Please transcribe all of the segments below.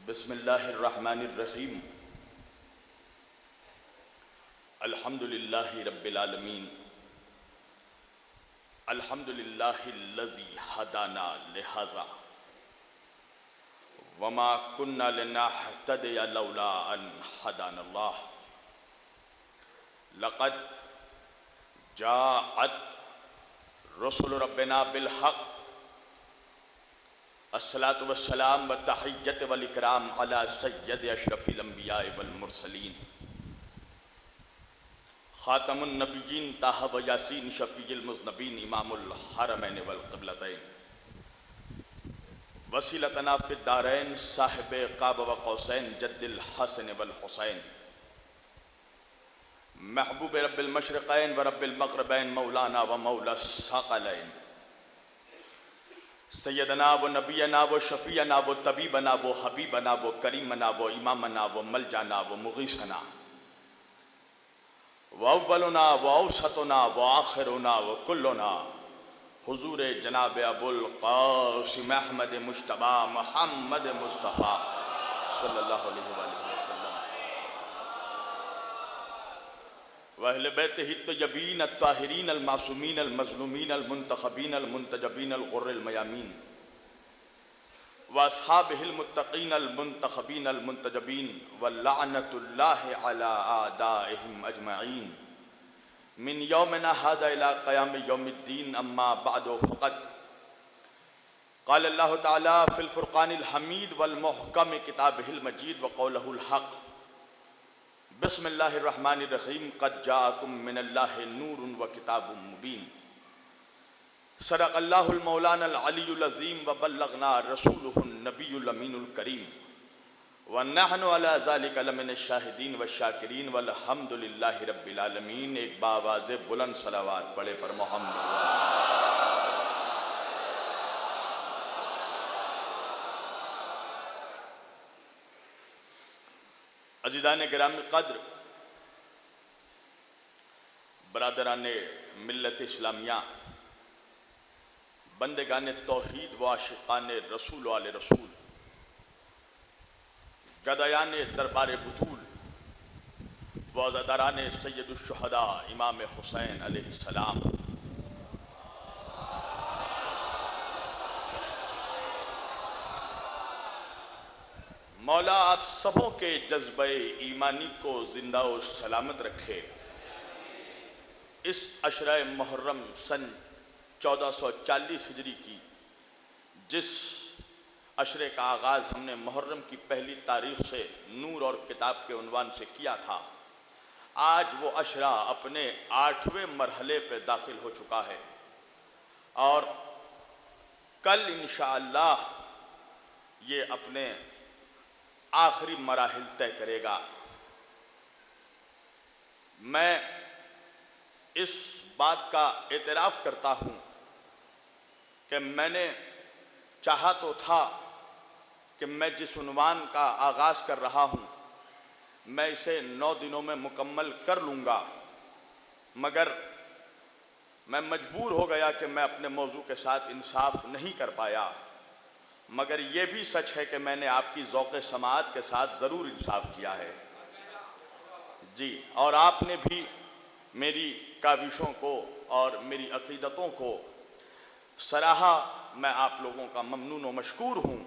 बिस्मिल्लाहिर्रहमानिर्रहीम। अल्हम्दुलिल्लाहि रब्बिल आलमीन। अल्हम्दुलिल्लाहिल्लज़ी हदाना लिहाज़ा वमा कुन्ना लिनहतदिया लौला अन हदानल्लाह। लक़द जाअत रसूल रब्बिना बिल हक़। अस्सलातु वस्सलाम व तहिय्यत वल इकराम अला सय्यद अशरफिल अंबिया वल मुरसलीन खातमुन नबिय्यीन ताहा व यासीन शफीउल मुज़नबीन इमामुल हरमैन वल क़िबलतैन वसीलतना फिद दारैन साहिब क़ाब व क़ौसैन जद्दिल हसन वल हुसैन महबूब रब्बिल मशरिक़ैन व रब्बिल मग़रिबैन मौलाना व मौला सक़लैन सैयदना व नबीना व शफ़ीना व तबीबना व हबीबना व करीमना व इमामना व मलजाना व मुग़ीसना व अव्वलुना व औसतुना व आखिरुना व कुल्लुना हुज़ूर जनाब अबुल क़ासिम अहमद मुज्तबा मुहम्मद मुस्तफ़ा सल्लल्लाहु अलैहि वसल्लम व अहले बैतिही अत्तय्यबीन अत्ताहिरीन अल-मासूमीन अल-मज़लूमीन अल-मुंतख़बीन अल-मुंतजबीन अल-ग़ुर्रिल मयामीन व अस्हाबिहिल मुत्तक़ीन अल-मुंतख़बीन अल-मुंतजबीन व लअनतुल्लाहि अला आदाइहिम अजमईन मिन यौमिना हाज़ा इला क़याम यौमिद्दीन। अम्मा बअदु फ़क़द क़ाल अल्लाहु तआला फ़िल फ़ुरक़ानिल हमीद वल मुहकम किताबिहिल मजीद व क़ौलुहुल हक़। बिस्मिल्लाहिर्रहमानिर्रहीम। क़द जाअकुम मिनल्लाहि नूरुन व किताबुम मुबीन। सदक़ल्लाहुल मौलानल अलियुल अज़ीम व बल्लग़ना रसूलुहुन नबियुल अमीनुल करीम व नहनु अला ज़ालिका लमिनश शाहिदीन व शाकिरीन वल्हम्दुलिल्लाहि रब्बिल आलमीन। एक बावाज़े बुलंद सलावात पढ़े पर मोहम्मद। अज़ीज़ान गिरामी क़द्र, बरादराने मिल्लत इस्लामिया, बंदेगाने तौहीद व आशिक़ाने रसूल वाले रसूल, गदायाने दरबार बुतूल व अज़ादाराने सय्यदुश शुहदा इमाम हुसैन अलैहिस्सलाम, मौला आप सबों के जज्बे ईमानी को जिंदा व सलामत रखे। इस अशरा मुहर्रम सन 1440 हिजरी की जिस अशरे का आगाज़ हमने मुहर्रम की पहली तारीख से नूर और किताब के उन्वान से किया था, आज वो अशरा अपने 8वें मरहले पे दाखिल हो चुका है और कल इंशाअल्लाह ये अपने आखिरी मराहिल तय करेगा। मैं इस बात का एतराफ़ करता हूँ कि मैंने चाहा तो था कि मैं जिस उन्वान का आगाज़ कर रहा हूँ मैं इसे 9 दिनों में मुकम्मल कर लूँगा, मगर मैं मजबूर हो गया कि मैं अपने मौजू के साथ इंसाफ नहीं कर पाया। मगर ये भी सच है कि मैंने आपकी ज़ौक़ समाअत के साथ ज़रूर इंसाफ किया है जी, और आपने भी मेरी काविशों को और मेरी अक़ीदतों को सराहा। मैं आप लोगों का ममनून व मशकूर हूँ।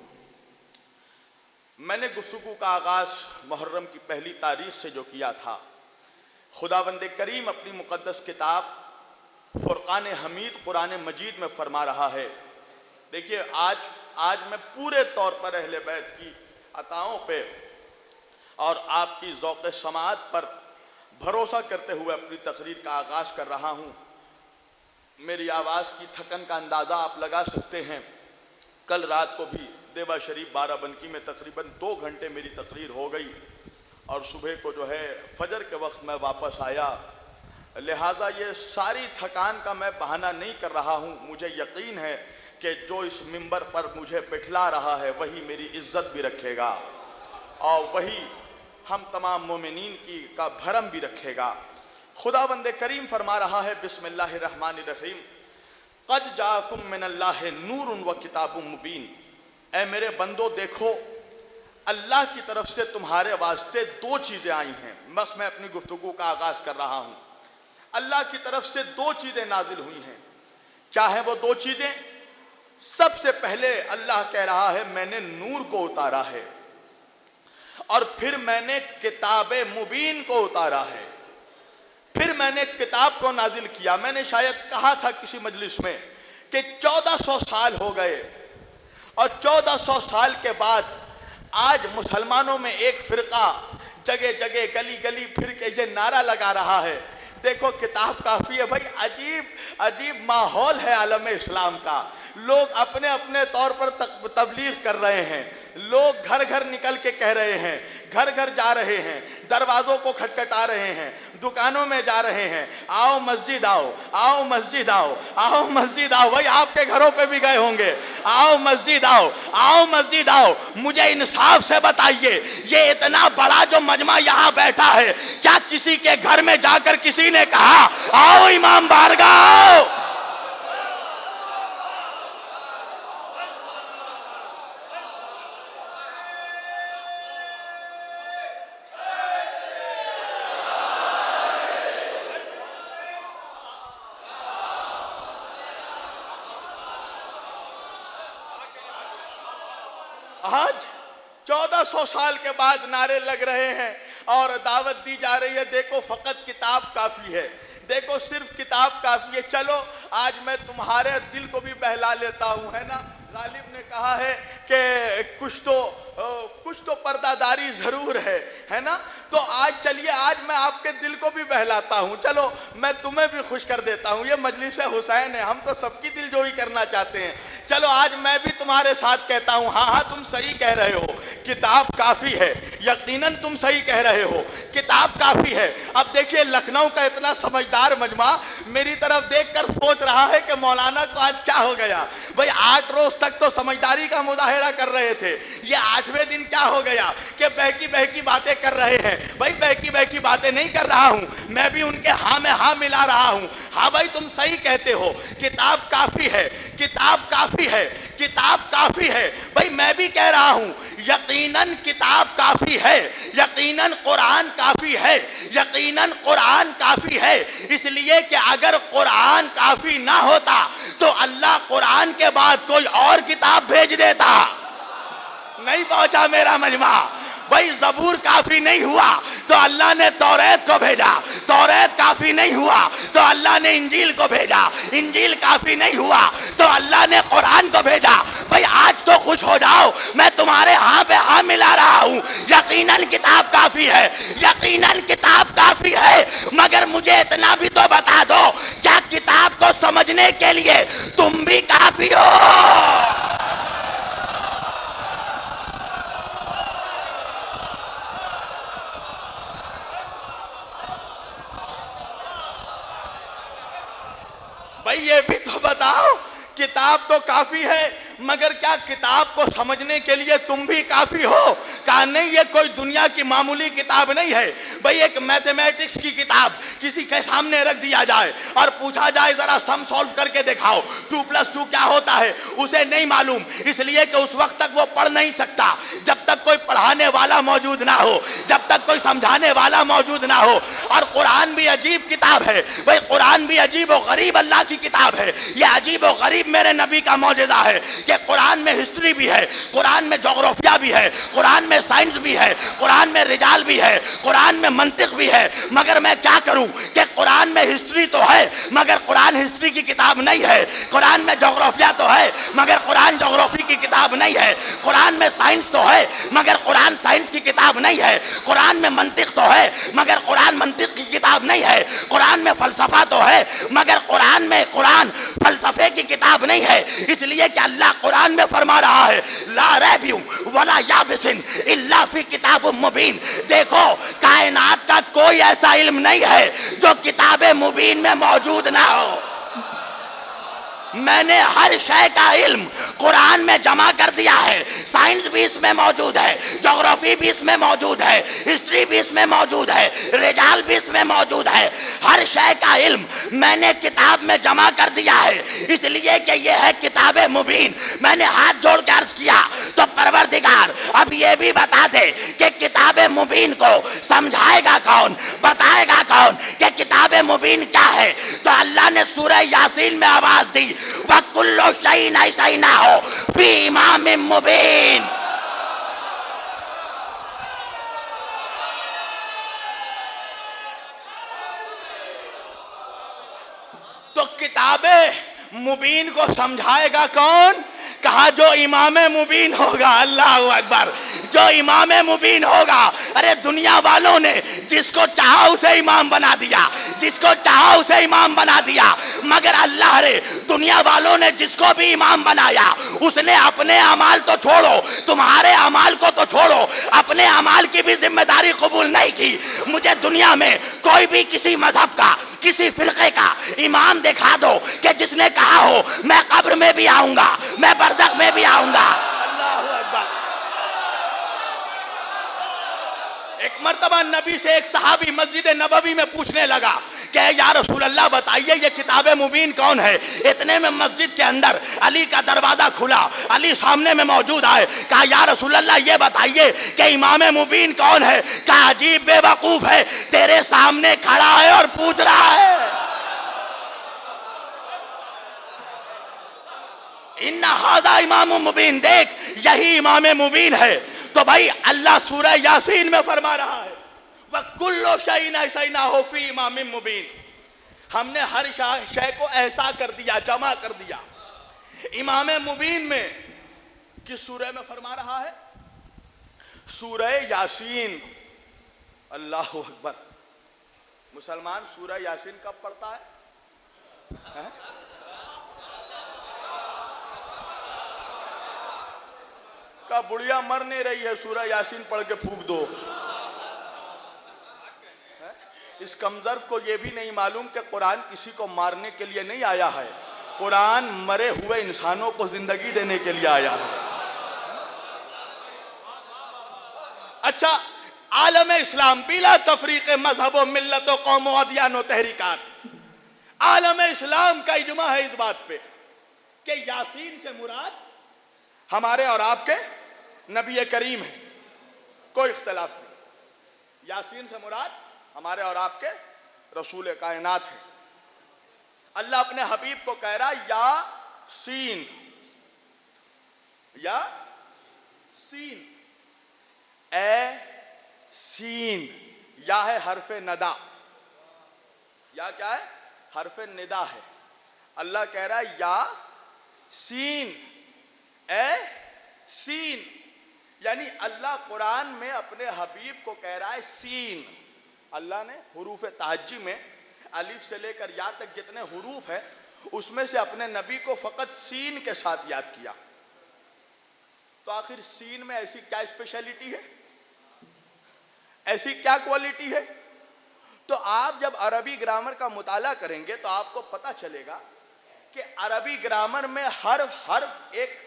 मैंने गुफ्तगू का आगाज़ मुहर्रम की पहली तारीख से जो किया था, खुदावंद करीम अपनी मुक़द्दस किताब फ़ुरक़ान हमीद कुरान मजीद में फ़रमा रहा है। देखिए, आज मैं पूरे तौर पर अहले बैत की अताओं पे और आपकी ज़ौक़ समाअत पर भरोसा करते हुए अपनी तकरीर का आगाज़ कर रहा हूँ। मेरी आवाज़ की थकन का अंदाज़ा आप लगा सकते हैं। कल रात को भी देवा शरीफ बाराबंकी में तकरीबन 2 घंटे मेरी तकरीर हो गई और सुबह को जो है फजर के वक्त मैं वापस आया। लिहाजा ये सारी थकान का मैं बहाना नहीं कर रहा हूँ। मुझे यकीन है कि जो इस मिंबर पर मुझे बिठला रहा है वही मेरी इज़्ज़त भी रखेगा और वही हम तमाम मोमिनीन की का भरम भी रखेगा। खुदावंद करीम फरमा रहा है बिस्मिल्लाहिर्रहमानिर्रहीम। क़द जाअकुम मिनल्लाहि नूरुन व किताबुम मुबीन। ए मेरे बंदो, देखो अल्लाह की तरफ से तुम्हारे वास्ते दो चीज़ें आई हैं। बस मैं अपनी गुफ्तगू का आगाज़ कर रहा हूँ। अल्लाह की तरफ से दो चीज़ें नाजिल हुई हैं। क्या है वो दो चीज़ें? सबसे पहले अल्लाह कह रहा है मैंने नूर को उतारा है, और फिर मैंने किताब मुबीन को उतारा है, फिर मैंने किताब को नाजिल किया। मैंने शायद कहा था किसी मजलिस में कि 1400 साल हो गए, और 1400 साल के बाद आज मुसलमानों में एक फिरका जगह जगह गली गली फिर कैसे नारा लगा रहा है, देखो किताब काफ़ी है। भाई अजीब अजीब माहौल है आलम इस्लाम का। लोग अपने अपने तौर पर तबलीग कर रहे हैं, लोग घर घर निकल के कह रहे हैं, घर घर जा रहे हैं, दरवाज़ों को खटखटा रहे हैं, दुकानों में जा रहे हैं, आओ मस्जिद आओ, आओ मस्जिद आओ, आओ मस्जिद आओ। भाई आपके घरों पे भी गए होंगे, आओ मस्जिद आओ, आओ मस्जिद आओ। मुझे इंसाफ से बताइए, ये इतना बड़ा जो मजमा यहाँ बैठा है, क्या किसी के घर में जाकर किसी ने कहा आओ इमाम बारगाह आओ? आज 1400 साल के बाद नारे लग रहे हैं और दावत दी जा रही है, देखो फकत किताब काफ़ी है, देखो सिर्फ किताब काफ़ी है। चलो आज मैं तुम्हारे दिल को भी बहला लेता हूँ, है ना। गालिब ने कहा है कि कुछ तो पर्दादारी ज़रूर है ना। तो आज चलिए, आज मैं आपके दिल को भी बहलाता हूँ, चलो मैं तुम्हें भी खुश कर देता हूँ। ये मजलिस हुसैन है, हम तो सबकी दिलजोई करना चाहते हैं। चलो आज मैं भी तुम्हारे साथ कहता हूँ, हाँ हाँ तुम सही कह रहे हो, किताब काफ़ी है, यकीनन तुम सही कह रहे हो, किताब काफ़ी है। अब देखिए लखनऊ का इतना समझदार मजमा मेरी तरफ देखकर सोच रहा है कि मौलाना को आज क्या हो गया। भाई 8 रोज तक तो समझदारी का मुजाहिरा कर रहे थे, ये 8वें दिन क्या हो गया कि बहकी बहकी बातें कर रहे हैं। भाई बहकी बहकी बातें नहीं कर रहा हूं, मैं भी उनके हाँ में हाँ मिला रहा हूं। हाँ भाई तुम सही कहते हो, किताब काफ़ी है, किताब काफ़ी है, किताब काफ़ी है। भाई मैं भी कह रहा हूं यकीनन किताब काफ़ी है, यकीनन कुरान काफ़ी है, यकीनन कुरान काफ़ी है। इसलिए कि अगर कुरान काफ़ी ना होता तो अल्लाह कुरान के बाद कोई और किताब भेज देता। नहीं पहुंचा मेरा मजमा। भाई ज़बूर काफ़ी नहीं हुआ तो अल्लाह ने तौरात को भेजा, तौरात काफ़ी नहीं हुआ तो अल्लाह ने इंजील को भेजा, इंजील काफ़ी नहीं हुआ तो अल्लाह ने कुरान को भेजा। भाई आज तो खुश हो जाओ, मैं तुम्हारे हाँ पे हाँ मिला रहा हूँ, यकीनन किताब काफ़ी है, यकीनन किताब काफ़ी है। मगर मुझे इतना भी तो बता दो, क्या किताब को समझने के लिए तुम भी काफ़ी हो? भाई ये भी तो बताओ, किताब तो काफ़ी है मगर क्या किताब को समझने के लिए तुम भी काफ़ी हो? कहा नहीं, ये कोई दुनिया की मामूली किताब नहीं है। भाई एक मैथमेटिक्स की किताब किसी के सामने रख दिया जाए और पूछा जाए ज़रा सम सॉल्व करके दिखाओ, 2 + 2 क्या होता है, उसे नहीं मालूम, इसलिए कि उस वक्त तक वो पढ़ नहीं सकता जब तक कोई पढ़ाने वाला मौजूद ना हो, जब तक कोई समझाने वाला मौजूद ना हो। और कुरान भी अजीब किताब है भाई, कुरान भी अजीब व गरीब अल्लाह की किताब है। ये अजीब व गरीब मेरे नबी का मौजज़ा है कि कुरान में हिस्ट्री भी है, कुरान में जोग्राफिया भी है, कुरान में साइंस भी है, कुरान में रिजाल भी है, कुरान में मंतिक भी है। मगर मैं क्या करूं कि कुरान में हिस्ट्री तो है मगर कुरान हिस्ट्री की किताब नहीं है, कुरान में जोग्राफिया तो है मगर कुरान जोग्राफी की किताब नहीं है, कुरान में साइंस तो है मगर कुरान साइंस की किताब नहीं है, कुरान में मंतिक तो है मगर कुरान मंतिक की किताब नहीं है, कुरान में फलसफा तो है मगर कुरान फलसफे की किताब नहीं है। इसलिए कि अल्लाह कुरान में फरमा रहा है ला रैबियु वला याबिसिन इल्ला फी किताबुम मुबीन। देखो कायनात का कोई ऐसा इल्म नहीं है जो किताब मुबीन में मौजूद ना हो। मैंने हर शय का इल्म कुरान में जमा कर दिया है। साइंस भी इसमें मौजूद है, ज्योग्राफी भी इसमें मौजूद है, हिस्ट्री भी इसमें मौजूद है, रिजाल भी इसमें मौजूद है। हर शय का इल्म मैंने किताब में जमा कर दिया है, इसलिए कि यह है किताब मुबीन। मैंने हाथ जोड़ के अर्ज किया, तो परवरदिगार अब ये भी बता दे कि किताब मुबीन को समझाएगा कौन, बताएगा कौन कि किताब मुबीन क्या है। तो अल्लाह ने सूरह यासीन में आवाज दी, वकुल्लु शैइन अहसैनाहु फी इमामिम मुबीन। तो किताबे मुबीन को समझाएगा कौन? कहा जो इमाम मुबीन होगा। अल्लाह अकबर, जो इमाम मुबीन होगा। अरे दुनिया वालों ने जिसको चाहा उसे इमाम बना दिया, जिसको चाहा उसे इमाम बना दिया, मगर अल्लाह रे दुनिया वालों ने जिसको भी इमाम बनाया उसने अपने अमाल तो छोड़ो, तुम्हारे अमाल को तो छोड़ो, अपने अमाल की भी जिम्मेदारी कबूल नहीं की। मुझे दुनिया में कोई भी किसी मजहब का, किसी फिरके का इमाम दिखा दो कि जिसने कहा हो मैं कब्र में भी आऊंगा, मैं बरज़ख में भी आऊंगा। अल्लाहु अकबर। एक मर्तबा नबी से एक सहाबी मस्जिद नबवी में पूछने लगा कि या रसूल अल्लाह बताइए ये किताब मुबीन कौन है। इतने में मस्जिद के अंदर अली का दरवाजा खुला, अली सामने में मौजूद आए। कहा या रसूल अल्लाह ये बताइए कि इमाम मुबीन कौन है। कहा अजीब बेवकूफ है, तेरे सामने खड़ा है और पूछ रहा है। इन्ना हाज़ा इमाम मुबीन, देख यही इमाम मुबीन है। तो भाई अल्लाह सूरह यासीन में फरमा रहा है, वकुल्लु शैइन अहसैनाहु फी इमामिम मुबीन। हमने हर शय को ऐसा कर दिया, जमा कर दिया इमाम मुबीन में। किस सूरह में फरमा रहा है? सूरह यासीन। अल्लाह अकबर। मुसलमान सूरह यासीन कब पढ़ता है? का बुढ़िया मर नहीं रही है, सूरह यासीन पढ़ के फूंक दो। इस कमजर्फ को यह भी नहीं मालूम कि कुरान किसी को मारने के लिए नहीं आया है, कुरान मरे हुए इंसानों को जिंदगी देने के लिए आया है। अच्छा, आलम इस्लाम बिला तफरीक मजहब मिल्लत कौम अदियान तहरीकात, आलम इस्लाम का इजमा है इस बात पे कि यासीन से मुराद हमारे और आपके नबी करीम है, कोई इख्तलाफ नहीं। यासीन से मुराद हमारे और आपके रसूल कायनात है। अल्लाह अपने हबीब को कह रहा या सीन, या सीन, ए सीन। या है हरफ नदा, या क्या है? हरफ निदा है। अल्लाह कह रहा है या सीन, ए सीन। यानी अल्लाह कुरान में अपने हबीब को कह रहा है सीन। अल्लाह ने हुरूफ तहज्जी में अलिफ से लेकर या तक जितने हुरूफ हैं उसमें से अपने नबी को फकत सीन के साथ याद किया। तो आखिर सीन में ऐसी क्या स्पेशलिटी है, ऐसी क्या क्वालिटी है? तो आप जब अरबी ग्रामर का मुताला करेंगे तो आपको पता चलेगा कि अरबी ग्रामर में हर्फ एक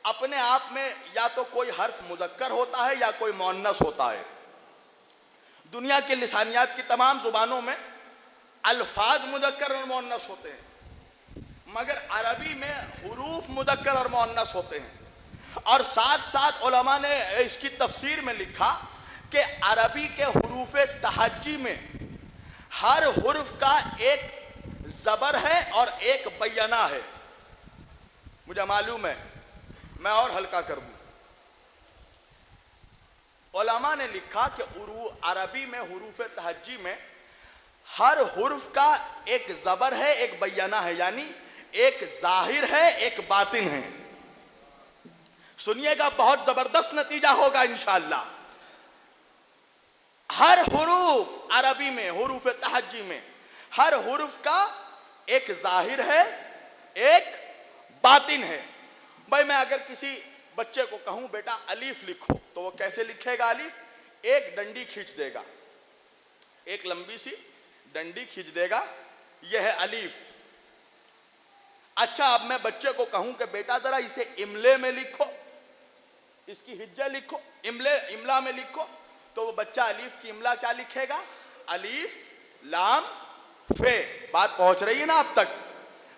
अपने आप में या तो कोई हर्फ मुज़क्कर होता है या कोई मुअन्नस होता है। दुनिया के लिसानियात की तमाम जुबानों में अल्फाज मुज़क्कर और मुअन्नस होते हैं, मगर अरबी में हुरूफ मुज़क्कर और मुअन्नस होते हैं। और साथ साथ उलमा ने इसकी तफसीर में लिखा कि अरबी के हुरूफ तहज्जी में हर हुर्फ का एक ज़बर है और एक बैना है। मुझे मालूम है, मैं और हल्का कर दूं। उलमा ने लिखा कि अरबी में हुरूफ तहज्जी में हर हुर्फ का एक ज़बर है, एक बैना है, यानी एक जाहिर है, एक बातिन है। सुनिएगा, बहुत जबरदस्त नतीजा होगा इंशाअल्लाह। हर हुरूफ अरबी में, हुरूफ तहज्जी में हर हुर्फ का एक जाहिर है, एक बातिन है। भाई मैं अगर किसी बच्चे को कहूं बेटा अलीफ लिखो, तो वो कैसे लिखेगा अलीफ? एक डंडी खींच देगा, एक लंबी सी डंडी खींच देगा, यह है अलीफ। अच्छा, अब मैं बच्चे को कहूं कि बेटा जरा इसे इमले में लिखो, इसकी हिज्जे लिखो, इमला में लिखो, तो वो बच्चा अलीफ की इमला क्या लिखेगा? अलीफ लाम फे। बात पहुंच रही है ना अब तक?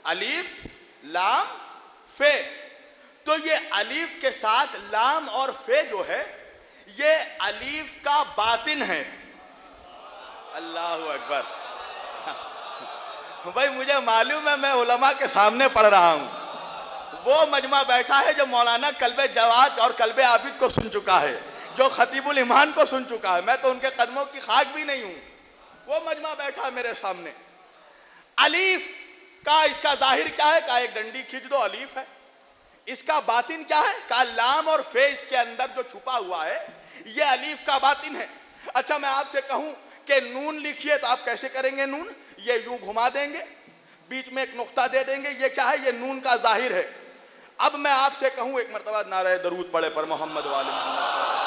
अलीफ लाम फे। तो ये अलीफ के साथ लाम और फे जो है, ये अलीफ का बातिन है। अल्लाहु अकबर। भाई मुझे मालूम है मैं उलमा के सामने पढ़ रहा हूं। वो मजमा बैठा है जो मौलाना कल्बे जवाद और कल्बे आबिद को सुन चुका है, जो खतीबुल ईमान को सुन चुका है। मैं तो उनके कदमों की खाक भी नहीं हूं। वो मजमा बैठा है मेरे सामने। अलीफ का इसका जाहिर क्या है? का एक डंडी खींच दो, अलीफ है। इसका बातिन क्या है? का लाम और फे इसके अंदर जो छुपा हुआ है, ये अलीफ का बातिन है। अच्छा, मैं आपसे कहूं कि नून लिखिए तो आप कैसे करेंगे? नून ये यूं घुमा देंगे, बीच में एक नुक्ता दे देंगे, ये क्या है? ये नून का जाहिर है। अब मैं आपसे कहूं एक मरतबा नारे दरूद पढ़े पर मोहम्मद वाले मोहम्मद।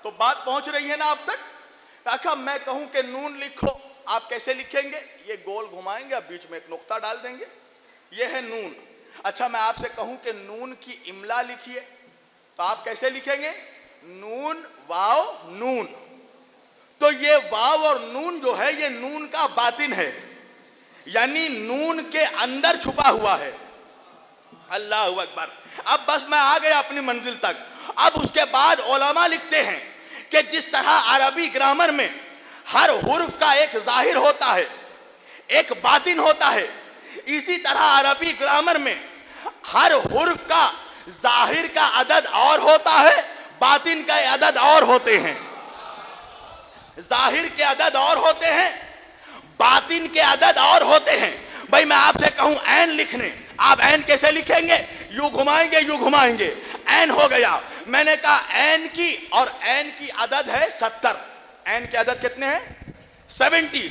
तो बात पहुंच रही है ना अब तक? अच्छा, मैं कहूं कि नून लिखो, आप कैसे लिखेंगे? ये गोल घुमाएंगे, अब बीच में एक नुक्ता डाल देंगे, ये है नून। अच्छा, मैं आपसे कहूं कि नून की इमला लिखिए, तो आप कैसे लिखेंगे? नून वाव नून। तो ये वाव और नून जो है, ये नून का बातिन है, यानी नून के अंदर छुपा हुआ है। अल्लाह अकबर। अब बस मैं आ गया अपनी मंजिल तक। अब उसके बाद उलमा लिखते हैं कि जिस तरह अरबी ग्रामर में हर हुर्फ का एक जाहिर होता है, एक बातिन होता है, इसी तरह अरबी ग्रामर में हर हुर्फ का जाहिर का अदद और होता है, बातिन का अदद और होते हैं। जाहिर के अदद और होते हैं, बातिन के अदद और होते हैं। भाई मैं आपसे कहूं ऐन लिखने, आप ऐन कैसे लिखेंगे? यूं घुमाएंगे, यूं घुमाएंगे, ऐन हो गया। मैंने कहा ऐन की, और ऐन की अदद है 70। ऐन के अदद कितने हैं? 70।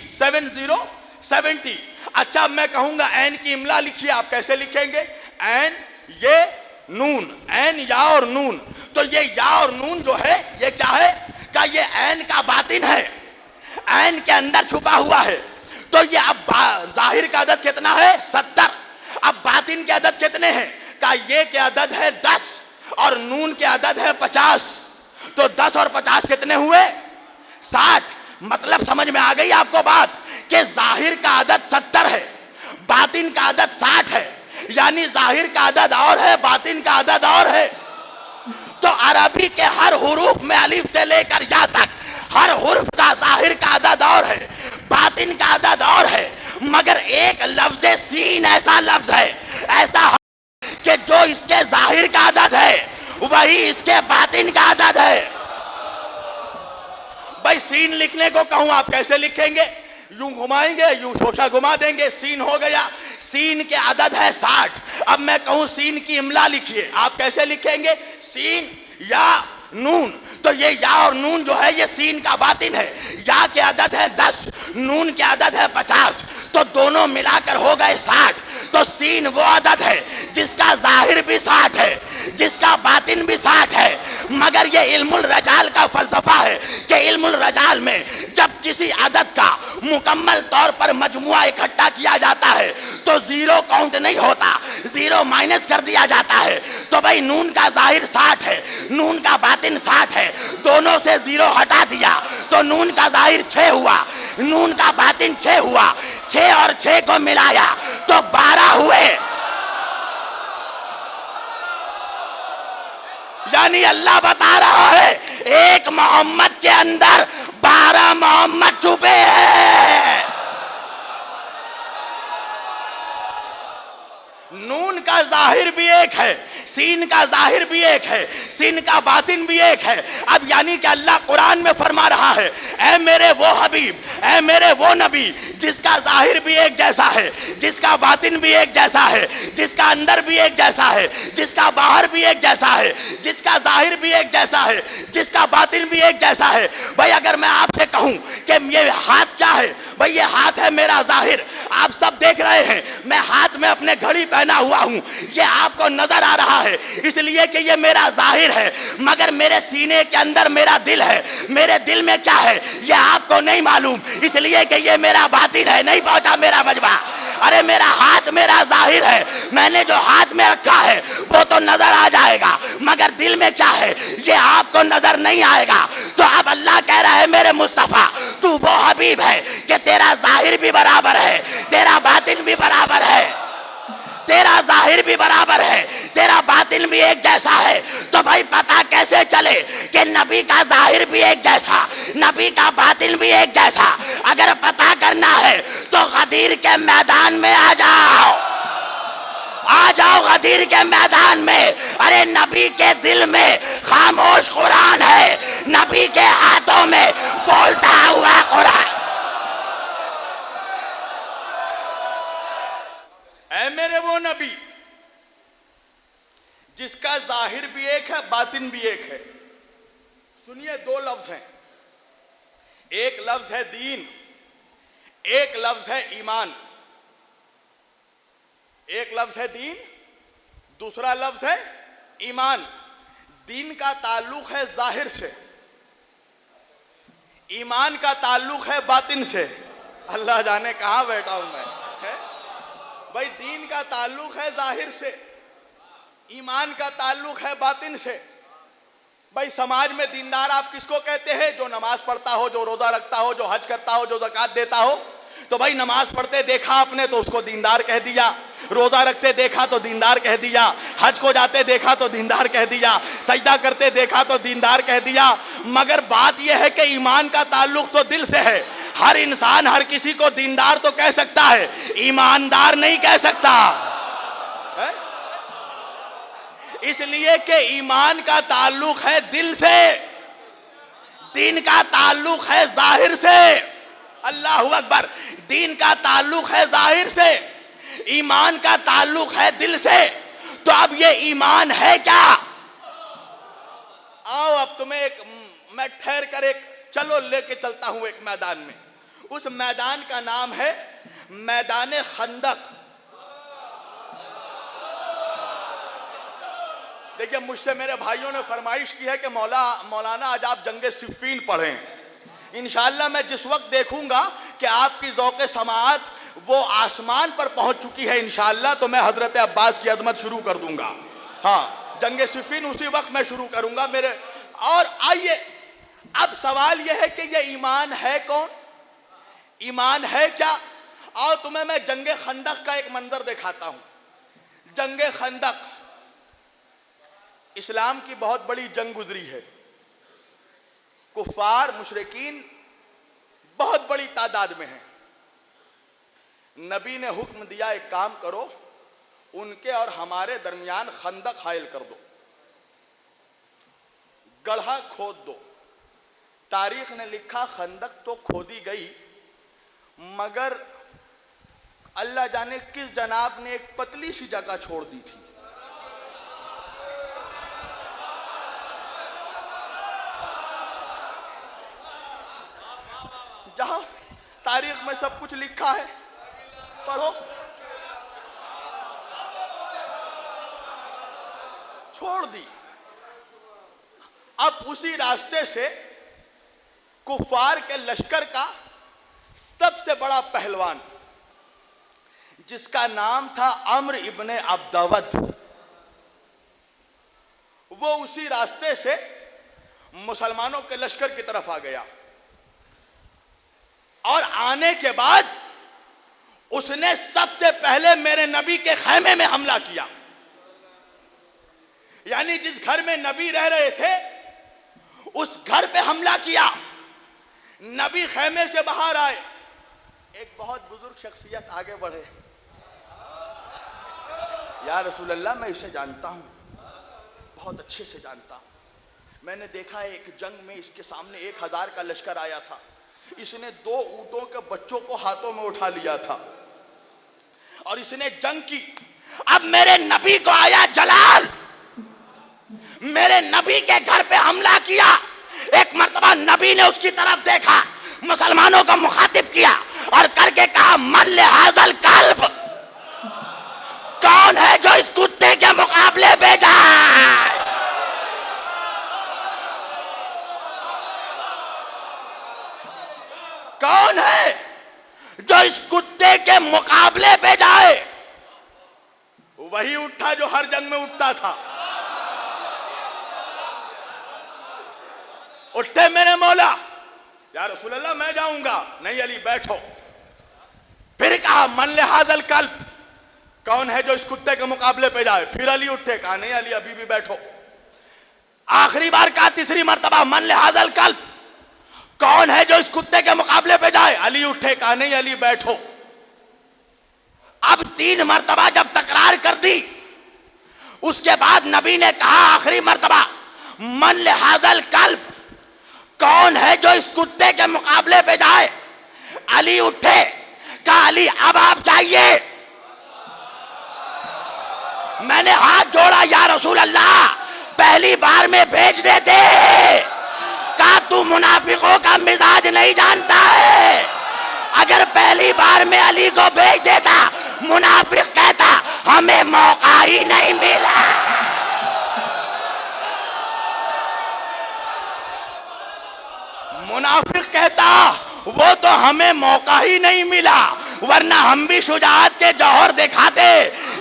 अच्छा, मैं कहूंगा ऐन की इमला लिखिए, आप कैसे लिखेंगे? ऐन ये नून, ऐन या और नून। तो ये या और नून जो है, ये क्या है? का ये ऐन का बातिन है, ऐन के अंदर छुपा हुआ है। तो ये अब जाहिर का अदद कितना है? 70। अब बातिन के अदद कितने हैं? का ये के अदद है 10 और नून के अदद है 50। तो 10 और 50 कितने हुए? 60। मतलब समझ में आ गई आपको बात कि जाहिर का अदद 70 है, बातिन का अदद 60 है, यानी जाहिर का अदद और है, बातिन का अदद और है। तो अरबी के हर हुरूफ में अलीफ से लेकर या तक हर हुर्फ का जाहिर का अदद और है, बातिन का अदद और है, मगर एक लफ्ज सीन ऐसा लफ्ज है, ऐसा कि जो इसके जाहिर का अदद है वही इसके बातिन का अदद है। भाई सीन लिखने को कहूं, आप कैसे लिखेंगे? यूं घुमाएंगे, यूं शोशा घुमा देंगे, सीन हो गया। सीन के अदद है 60। अब मैं कहूं सीन की इमला लिखिए, आप कैसे लिखेंगे? सीन या नून। तो ये या और नून जो है, ये सीन का बातिन है। या के अदद है 10, नून के अदद है 50, तो दोनों मिलाकर हो गए 60। तो सीन वो अदद है जिसका जाहिर भी 60 है, जिसका बातिन भी 60 है। मगर ये इल्मुल रजाल का फलसफा है कि इल्मुल रजाल में जब किसी अदद का मुकम्मल तौर पर मजमुआ इकट्ठा किया जाता है तो जीरो काउंट नहीं होता, जीरो माइनस कर दिया जाता है। तो भाई नून का जाहिर 60 है, नून का बातिन 60 है, दोनों से जीरो हटा दिया तो नून का जाहिर 6 हुआ, नून का बातिन 6 हुआ। 6 और 6 को मिलाया तो 12 हुए। यानी अल्लाह बता रहा है एक मोहम्मद के अंदर 12 मोहम्मद छुपे हैं। नून का जाहिर भी एक है, सीन का जाहिर भी एक है, सीन का बातिन भी एक है। अब यानी कि अल्लाह कुरान में फरमा रहा है, ऐ मेरे वो हबीब, ऐ मेरे वो नबी जिसका जाहिर भी एक जैसा है, जिसका बातिन भी एक जैसा है, जिसका अंदर भी एक जैसा है, जिसका बाहर भी एक जैसा है, जिसका जाहिर भी एक जैसा है, जिसका बातिन भी एक जैसा है। भाई अगर मैं आपसे कहूं कि ये हाथ क्या है, भाई ये हाथ है मेरा जाहिर, आप सब देख रहे हैं, मैं हाथ में अपने घड़ी पहना हुआ हूं, ये आपको नजर आ रहा है इसलिए कि ये मेरा जाहिर है, मगर मेरे सीने के अंदर मेरा दिल है, मेरे दिल में क्या है ये आपको नहीं मालूम इसलिए कि ये मेरा बातिन है। नहीं पहुंचा मेरा मजबा? अरे मेरा हाथ मेरा जाहिर है, मैंने जो हाथ में रखा है वो तो नजर आ जाएगा, मगर दिल में क्या है ये आपको नजर नहीं आएगा। तो अब अल्लाह कह रहा है मेरे मुस्तफा तू वो हबीब है कि तेरा जाहिर भी बराबर है, तेरा बातिन भी बराबर है, तेरा जाहिर भी बराबर है, तेरा बातिन भी एक जैसा है। तो भाई पता कैसे चले कि नबी का जाहिर भी एक जैसा, नबी का बातिन भी एक जैसा? अगर पता करना है तो गदीर के मैदान में आ जाओ, आ जाओ गदीर के मैदान में। अरे नबी के दिल में खामोश कुरान है, नबी के हाथों में बोलता हुआ कुरान। ऐ मेरे वो नबी जिसका जाहिर भी एक है, बातिन भी एक है। सुनिए, दो लफ्ज हैं, एक लफ्ज है दीन, एक लफ्ज है ईमान। एक लफ्ज है दीन, दूसरा लफ्ज है ईमान। दीन का ताल्लुक है जाहिर से, ईमान का ताल्लुक है बातिन से। अल्लाह जाने कहां बैठा हूं मैं, है? भाई दीन का ताल्लुक है जाहिर से, ईमान का ताल्लुक है बातिन से। भाई समाज में दीनदार आप किसको कहते हैं? जो नमाज पढ़ता हो, जो रोजा रखता हो, जो हज करता हो, जो ज़कात देता हो। तो भाई नमाज पढ़ते देखा आपने तो उसको दीनदार कह दिया, रोजा रखते देखा तो दीनदार कह दिया, हज को जाते देखा तो दीनदार कह दिया, सजदा करते देखा तो दीनदार कह दिया। मगर बात यह है कि ईमान का ताल्लुक तो दिल से है। हर इंसान हर किसी को दीनदार तो कह सकता है, ईमानदार नहीं कह सकता है? इसलिए कि ईमान का ताल्लुक है दिल से, दीन का ताल्लुक है जाहिर से। अल्लाह अकबर। दीन का ताल्लुक है जाहिर से, ईमान का ताल्लुक है दिल से। तो अब ये ईमान है क्या? आओ अब तुम्हें मैं ठहर कर चलो लेके चलता हूं एक मैदान में। उस मैदान का नाम है मैदान खंदक। देखिए, मुझसे मेरे भाइयों ने फरमाइश की है कि मौलाना आज आप जंगे सिफ़ीन पढ़ें। इंशाअल्लाह मैं जिस वक्त देखूंगा कि आपकी ज़ौक़े समाअत वो आसमान पर पहुंच चुकी है इंशाअल्लाह, तो मैं हज़रत अब्बास की अज़मत शुरू कर दूंगा। हाँ, जंगे सिफ़ीन उसी वक्त मैं शुरू करूंगा मेरे। और आइए, अब सवाल यह है कि ये ईमान है कौन, ईमान है क्या? और तुम्हें मैं जंगे खंदक का एक मंजर दिखाता हूं। जंगे खंदक इस्लाम की बहुत बड़ी जंग गुजरी है। कुफार मुशरिकीन बहुत बड़ी तादाद में हैं। नबी ने हुक्म दिया, एक काम करो, उनके और हमारे दरमियान खंदक हायल कर दो, गढ़ा खोद दो। तारीख ने लिखा खंदक तो खोदी गई, मगर अल्लाह जाने किस जनाब ने एक पतली सी जगह छोड़ दी थी। जहां तारीख में सब कुछ लिखा है, पढ़ो, छोड़ दी। अब उसी रास्ते से कुफार के लश्कर का सबसे बड़ा पहलवान, जिसका नाम था अम्र इब्ने अब्दवद, वो उसी रास्ते से मुसलमानों के लश्कर की तरफ आ गया। और आने के बाद उसने सबसे पहले मेरे नबी के खैमे में हमला किया। यानी जिस घर में नबी रह रहे थे उस घर पे हमला किया। नबी खैमे से बाहर आए, एक बहुत बुजुर्ग शख्सियत आगे बढ़े, या रसूल अल्लाह, मैं इसे जानता हूँ, बहुत अच्छे से जानता हूँ। मैंने देखा एक जंग में इसके सामने 1000 का लश्कर आया था, इसने 2 ऊंटों के बच्चों को हाथों में उठा लिया था और इसने जंग की। अब मेरे नबी को आया जलाल, मेरे नबी के घर पे हमला किया। एक मर्तबा नबी ने उसकी तरफ देखा, मुसलमानों को मुखातिब किया और करके कहा, मन लिहाजल कल्ब, कौन है जो इस कुत्ते के मुकाबले पे जाए? कौन है जो इस कुत्ते के मुकाबले पे जाए? वही उठा जो हर जंग में उठता था। उठे मेरे मौला, या रसूल अल्लाह मैं जाऊंगा। नहीं अली बैठो। फिर कहा, मन लिहाजल कल्ब, कौन है जो इस कुत्ते के मुकाबले पे जाए? फिर अली उठे, कहा नहीं अली अभी भी बैठो। आखिरी बार कहा, तीसरी मर्तबा, मन लिहाजल कल्ब, कौन है जो इस कुत्ते के मुकाबले पे जाए? अली उठे, कहा नहीं अली बैठो। अब 3 मर्तबा जब तकरार कर दी, उसके बाद नबी ने कहा आखिरी मर्तबा, मन लिहाजल कल्ब, कौन है जो इस कुत्ते के मुकाबले पे जाए? अली उठे, कहा अली अब आप जाइए। मैंने हाथ जोड़ा, या रसूल अल्लाह पहली बार में भेज देते। कहा तू मुनाफिकों का मिजाज नहीं जानता है, अगर पहली बार में अली को भेज देता, मुनाफिक कहता हमें मौका ही नहीं मिला। मुनाफिक कहता वो तो हमें मौका ही नहीं मिला, वरना हम भी शुजाअत के जौहर दिखाते।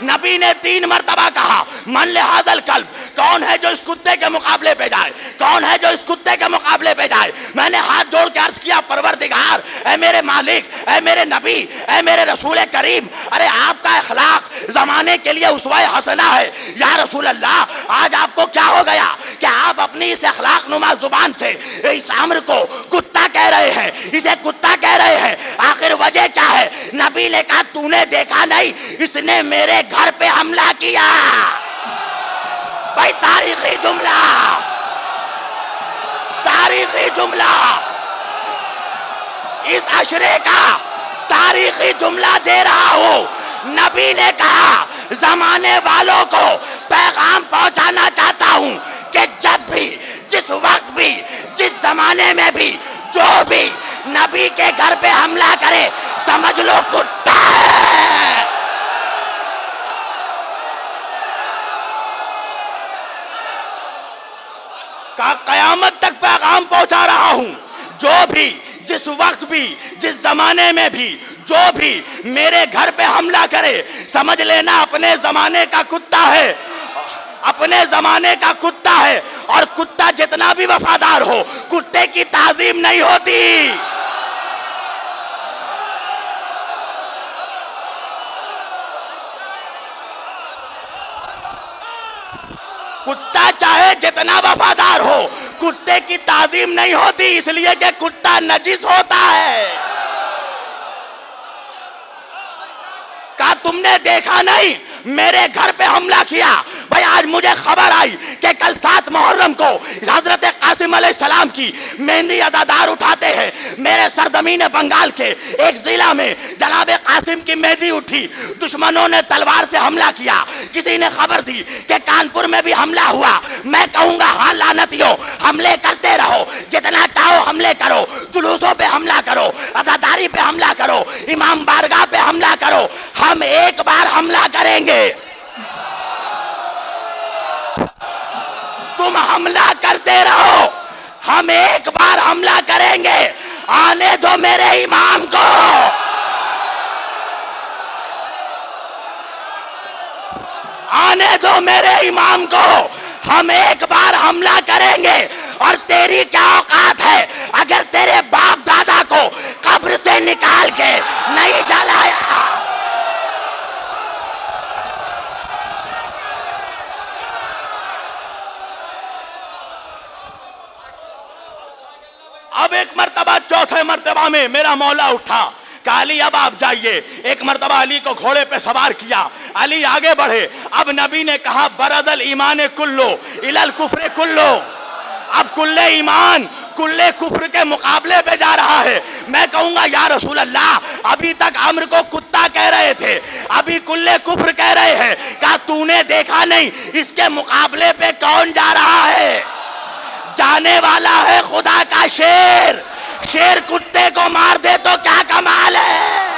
नबी ने 3 मर्तबा कहा, मन लिहाजल कल्ब, कौन है जो इस कुत्ते के मुकाबले पे जाए? कौन है जो इस कुत्ते के मुकाबले पे जाए? मैंने हाथ जोड़ के अर्ज किया, परवरदिगार, ऐ मेरे मालिक, ऐ मेरे नबी, ऐ मेरे रसूल करीम, अरे आपका अखलाक जमाने के लिए उसवा हसना है। या रसूल अल्लाह, आज आपको क्या हो गया कि आप अपनी इस अखलाक नुमा जुबान से इस अम्र को कुत्ता कह रहे हैं, इसे कुत्ता कह रहे हैं? आखिर वजह क्या है? नबी ने कहा, तूने देखा नहीं, इसने मेरे घर पे हमला किया। भाई तारीखी जुमला, तारीखी जुमला, इस अशरे का तारीखी जुमला दे रहा हूं। नबी ने कहा, जमाने वालों को पैगाम पहुंचाना चाहता हूं कि जब भी, जिस वक्त भी, जिस जमाने में भी, जो भी नबी के घर पे हमला करे, समझ लो कुत्ता है। का कयामत तक पैगाम पहुंचा रहा हूं, जो भी, जिस वक्त भी, जिस जमाने में भी, जो भी मेरे घर पे हमला करे, समझ लेना अपने जमाने का कुत्ता है, अपने जमाने का कुत्ता है। और कुत्ता जितना भी वफादार हो, कुत्ते की ताजीम नहीं होती। कुत्ता चाहे जितना वफादार हो, कुत्ते की ताजीम नहीं होती, इसलिए कि कुत्ता नजिस होता है। क्या तुमने देखा नहीं, मेरे घर पे हमला किया? भाई आज मुझे खबर आई कि कल 7 मुहर्रम को हजरत कासिम अलैहिस्सलाम की मेहंदी अज़ादार उठाते हैं। मेरे सरजमीन बंगाल के एक जिला में जनाब कासिम की मेहंदी उठी, दुश्मनों ने तलवार से हमला किया। किसी ने खबर दी कि कानपुर में भी हमला हुआ। मैं कहूंगा हाँ लानतियों, हमले करते रहो, जितना चाहो हमले करो, जुलूसों पे हमला करो, अज़ादारी पे हमला करो, इमाम बारगाह पे हमला करो, हम एक बार हमला करेंगे। तुम हमला करते रहो, हम एक बार हमला करेंगे। आने दो मेरे इमाम को, आने दो मेरे इमाम को, हम एक बार हमला करेंगे। और तेरी क्या औकात है, अगर तेरे बाप दादा को कब्र से निकाल के नहीं जलाया? अब एक मर्तबा, चौथे मर्तबा में मेरा मौला उठा, कहा अली अब आप जाइए। एक मर्तबा अली को घोड़े पे सवार किया, अली आगे बढ़े। अब नबी ने कहा बरदल ईमान कुल्लो इलल कुफ्र कुल्लो। अब कुल्ले ईमान कुल्ले कुफ्र के मुकाबले पे जा रहा है। मैं कहूंगा या रसूल अल्लाह, अभी तक अम्र को कुत्ता कह रहे थे, अभी कुल्ले कुफ्र कह रहे हैं। क्या तूने देखा नहीं इसके मुकाबले पे कौन जा रहा है? जाने वाला है खुदा का शेर। शेर कुत्ते को मार दे तो क्या कमाल है।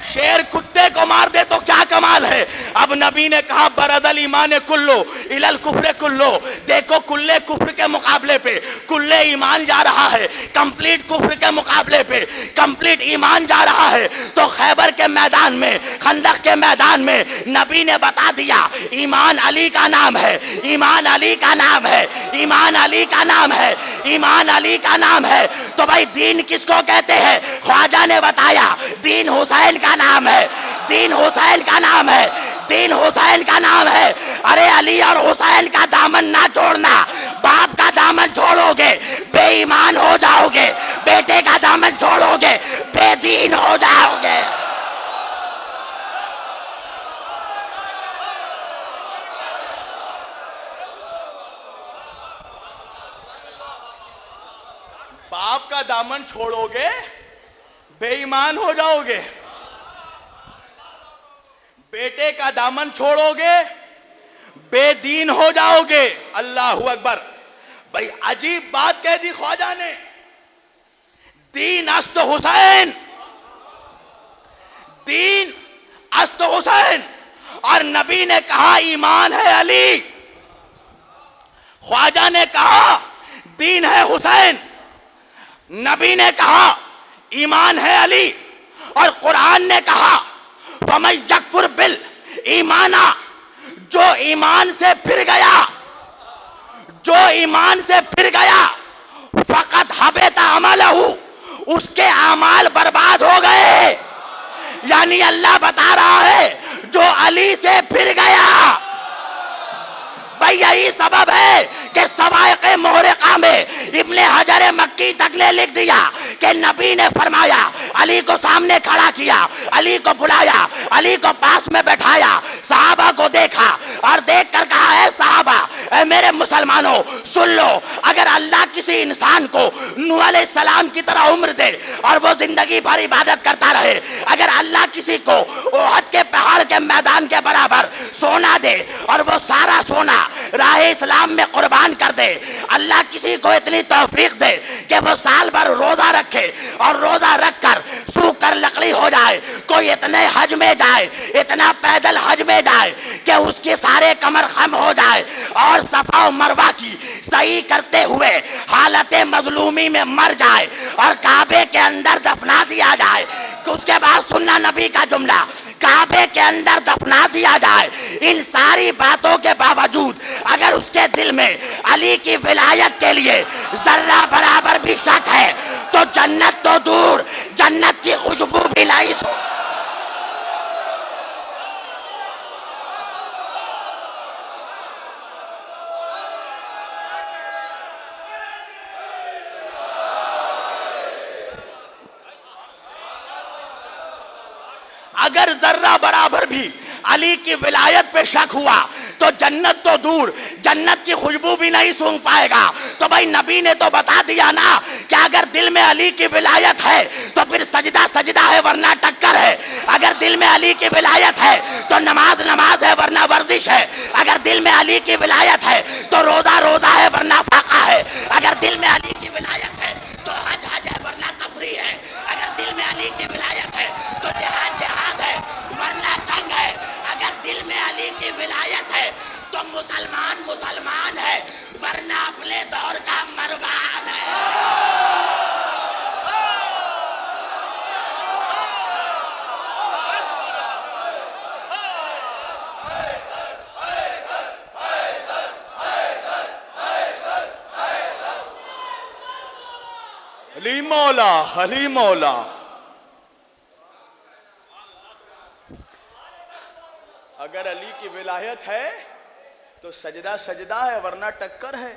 शेर कुत्ते को मार दे तो क्या कमाल है। अब नबी ने कहा बरदल ईमान कुल्लो इलल कुफ्र कुल्लो। देखो कुल्ले कुफ्र के मुकाबले पे कुल्ले ईमान जा रहा है, कंप्लीट कुफ्र के मुकाबले पे कंप्लीट ईमान जा रहा है। तो खैबर के मैदान में, खंदक के मैदान में नबी ने बता दिया ईमान अली का नाम है, ईमान अली का नाम है, ईमान अली का नाम है, ईमान अली का नाम है। तो भाई दीन किसको कहते हैं? ख्वाजा ने बताया दीन हुसैन का नाम है, दीन हुसैन का नाम है, दीन हुसैन का नाम है। अरे अली और हुसैन का दामन ना छोड़ना। बाप का दामन छोड़ोगे बेईमान हो जाओगे, बेटे का दामन छोड़ोगे बेदीन हो जाओगे। बाप का दामन छोड़ोगे बेईमान हो जाओगे, बेटे का दामन छोड़ोगे बेदीन हो जाओगे। अल्लाहू अकबर। भाई अजीब बात कह दी ख्वाजा ने। दीन अस्त हुसैन, दीन अस्त हुसैन, और नबी ने कहा ईमान है अली। ख्वाजा ने कहा दीन है हुसैन, नबी ने कहा ईमान है अली, और कुरान ने कहा फमन यकफुर बिल ईमाना, जो ईमान से फिर गया, जो ईमान से फिर गया फकत हबेता अमलहू, उसके अमाल बर्बाद हो गए। यानी अल्लाह बता रहा है जो अली से फिर गया। भाई यही सबब है कि सवाइक़े मुहरिक़ा में इब्ने हजर मक्की तक ने लिख दिया कि नबी ने फरमाया, अली को सामने खड़ा किया, अली को बुलाया, अली को पास में बैठाया, सहाबा को देखा और देख कर कहा है सहाबा, मेरे मुसलमानों सुन लो, अगर अल्लाह किसी इंसान को नूह अलैहिस्सलाम की तरह उम्र दे और वो जिंदगी भर इबादत करता रहे, अगर अल्लाह किसी को उहद के पहाड़ के मैदान के बराबर सोना दे और वो सारा सोना राह इस्लाम में कुर्बान कर दे, अल्लाह किसी को इतनी तौफीक दे कि वो साल भर रोजा रखे और रोजा रख कर सूख कर लकड़ी हो जाए, कोई इतने हज में जाए, इतना पैदल हज में जाए कि उसके सारे कमर खम हो जाए और सफा और मरवा की सही करते हुए हालत मजलूमी में मर जाए और काबे के अंदर दफना दिया जाए। उसके बाद सुनना नबी का जुमला, काबे के अंदर दफना दिया जाए। इन सारी बातों के बावजूद अगर उसके दिल में अली की विलायत के लिए जर्रा बराबर भी शक है तो जन्नत तो दूर, जन्नत की खुशबू भी नहीं। अगर जर्रा बराबर भी अली की विलायत पे शक हुआ तो जन्नत तो दूर, जन्नत की खुशबू भी नहीं सूंघ पाएगा। तो भाई नबी ने तो बता दिया ना कि अगर दिल में अली की विलायत है तो फिर सजदा सजदा है वरना टक्कर है, अगर दिल में अली की विलायत है तो नमाज नमाज है वरना वर्जिश है, अगर दिल में अली की विलायत है तो रोजा रोजा है वरना फाका है, अगर दिल में अली की विलायत है तो हज हज है वरना तफरी है, अगर दिल में अली की विलायत है तो जिहाद जिहाद है वरना जंग है, अगर दिल में अली की विलायत है तो मुसलमान मुसलमान है वरना अपने दौर का मरवान है। अली मौला, अली मौला। अगर अली की विलायत है तो सजदा सजदा है वरना टक्कर है,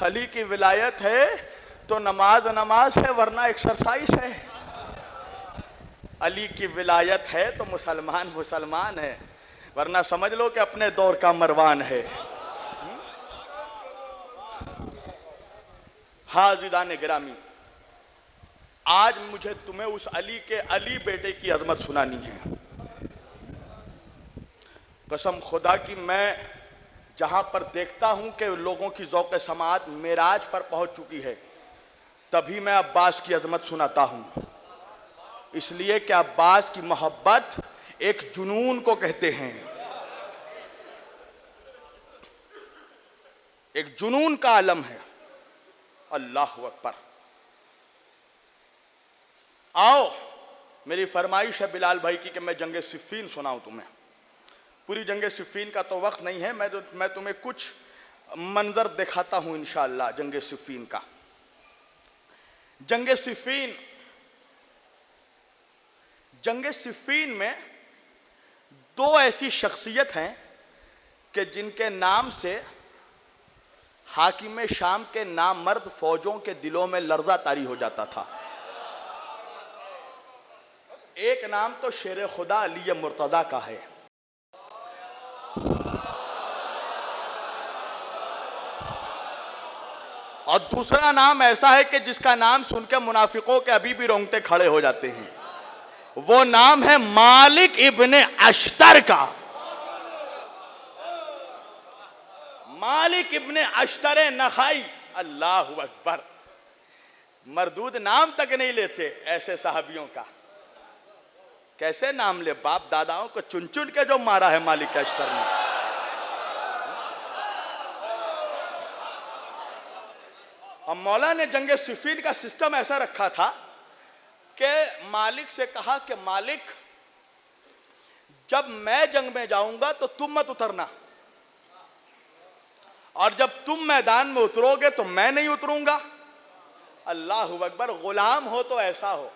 अली की विलायत है तो नमाज नमाज है वरना एक्सरसाइज है। अली की विलायत है तो मुसलमान मुसलमान है, वरना समझ लो कि अपने दौर का मरवान है। हाज़िरान गिरामी, आज मुझे तुम्हें उस अली के अली बेटे की अजमत सुनानी है। कसम खुदा की, मैं जहां पर देखता हूं कि लोगों की ज़ौक़ समाअत मेराज पर पहुंच चुकी है, तभी मैं अब्बास की अजमत सुनाता हूं। इसलिए कि अब्बास की मोहब्बत एक जुनून को कहते हैं, एक जुनून का आलम है। अल्लाहु अकबर। आओ, मेरी फरमाइश है बिलाल भाई की कि मैं जंग सिफ़ीन सुनाऊं तुम्हें। पूरी जंग सिफ़ीन का तो वक्त नहीं है, मैं तुम्हें कुछ मंजर दिखाता हूं इंशाअल्लाह जंग सिफ़ीन का। जंग सिफ़ीन में दो ऐसी शख्सियत हैं कि जिनके नाम से हाकिम शाम के नामर्द फौजों के दिलों में लर्जा तारी हो जाता था। एक नाम तो शेर खुदा अली मुर्तज़ा का है, और दूसरा नाम ऐसा है कि जिसका नाम सुनकर मुनाफिकों के अभी भी रोंगटे खड़े हो जाते हैं। वो नाम है मालिक इब्ने अश्तर का। मालिक इब्ने अश्तर नखाई। अल्लाहु अकबर। मरदूद नाम तक नहीं लेते ऐसे साहबियों का। कैसे नाम ले? बाप दादाओं को चुन चुन के जो मारा है मालिक अश्तर ने। और मौला ने जंग सिफ़ीन का सिस्टम ऐसा रखा था कि मालिक से कहा कि मालिक, जब मैं जंग में जाऊंगा तो तुम मत उतरना, और जब तुम मैदान में उतरोगे तो मैं नहीं उतरूंगा। अल्लाहु अकबर। गुलाम हो तो ऐसा हो।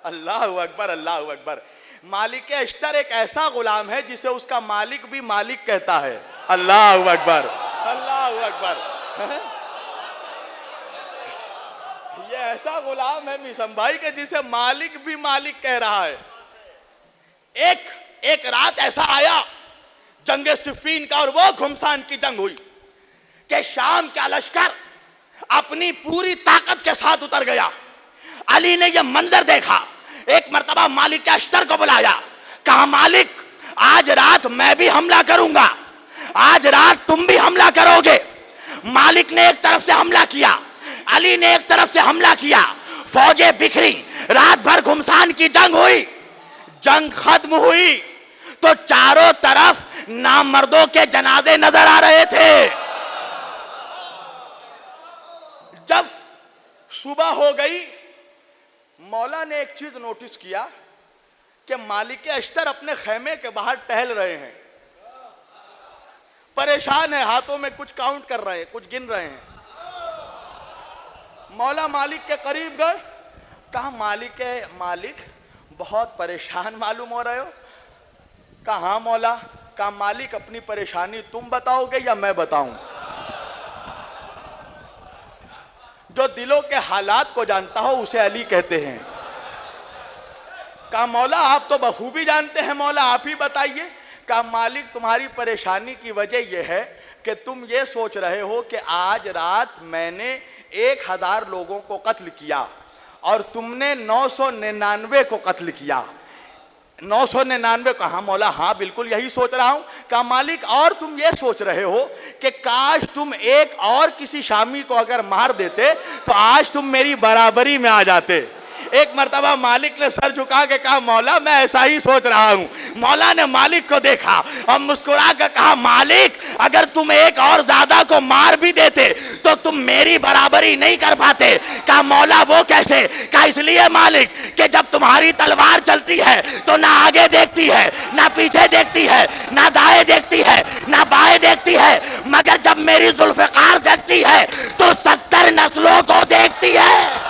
अल्लाहु अकबर, अल्लाहु अकबर। मालिक अश्तर एक ऐसा गुलाम है जिसे उसका मालिक भी मालिक कहता है। अल्लाहु अकबर, अल्लाहु अकबर। ये ऐसा गुलाम है मिसम भाई के जिसे मालिक भी मालिक कह रहा है। एक रात ऐसा आया जंग सिफ़ीन का, और वो घुमसान की जंग हुई कि शाम का लश्कर अपनी पूरी ताकत के साथ उतर गया। अली ने यह मंजर देखा, एक मर्तबा मालिक अश्तर को बुलाया, कहा मालिक, आज रात मैं भी हमला करूंगा, आज रात तुम भी हमला करोगे। मालिक ने एक तरफ से हमला किया, अली ने एक तरफ से हमला किया, फौजें बिखरी, रात भर घुमसान की जंग हुई। जंग खत्म हुई तो चारों तरफ नामर्दों के जनाजे नजर आ रहे थे। जब सुबह हो गई, मौला ने एक चीज नोटिस किया कि मालिक अश्तर अपने खेमे के बाहर टहल रहे हैं, परेशान है, हाथों में कुछ काउंट कर रहे हैं, कुछ गिन रहे हैं। मौला मालिक के करीब गए, कहा मालिक बहुत परेशान मालूम हो रहे हो। कहा हाँ मौला। कहा मालिक, अपनी परेशानी तुम बताओगे या मैं बताऊं? जो दिलों के हालात को जानता हो उसे अली कहते हैं। कहा मौला, आप तो बखूबी जानते हैं, मौला आप ही बताइए। कहा मालिक, तुम्हारी परेशानी की वजह यह है कि तुम ये सोच रहे हो कि आज रात मैंने 1000 लोगों को कत्ल किया और तुमने 999 को कत्ल किया। 999। कहा मौला हाँ बिल्कुल यही सोच रहा हूं। कहा मालिक, और तुम ये सोच रहे हो कि काश तुम एक और किसी शामी को अगर मार देते तो आज तुम मेरी बराबरी में आ जाते। एक मर्तबा मालिक ने सर झुका के कहा मौला, मैं ऐसा ही सोच रहा हूं। मौला ने मालिक को देखा और मुस्कुरा कर कहा मालिक, अगर तुम एक और ज्यादा को मार भी देते तो तुम मेरी बराबरी नहीं कर पाते। कहा मौला वो कैसे? कहा इसलिए मालिक कि जब तुम्हारी तलवार चलती है तो ना आगे देखती है, ना पीछे देखती है, ना दाएं देखती है, ना बाएं देखती है, मगर जब मेरी जुल्फ़िकार देखती है तो 70 नस्लों को देखती है।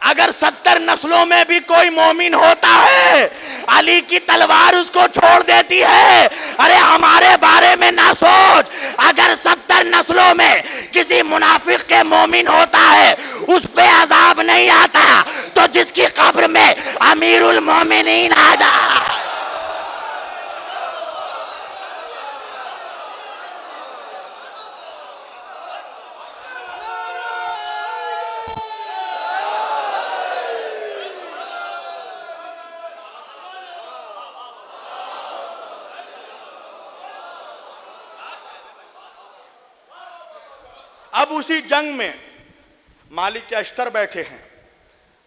अगर 70 नस्लों में भी कोई मोमिन होता है, अली की तलवार उसको छोड़ देती है। अरे हमारे बारे में ना सोच। अगर 70 नस्लों में किसी मुनाफिक के मोमिन होता है उस पे अजाब नहीं आता, तो जिसकी कब्र में अमीरुल मोमिनीन आ जाए। अब उसी जंग में मालिक के अश्तर बैठे हैं,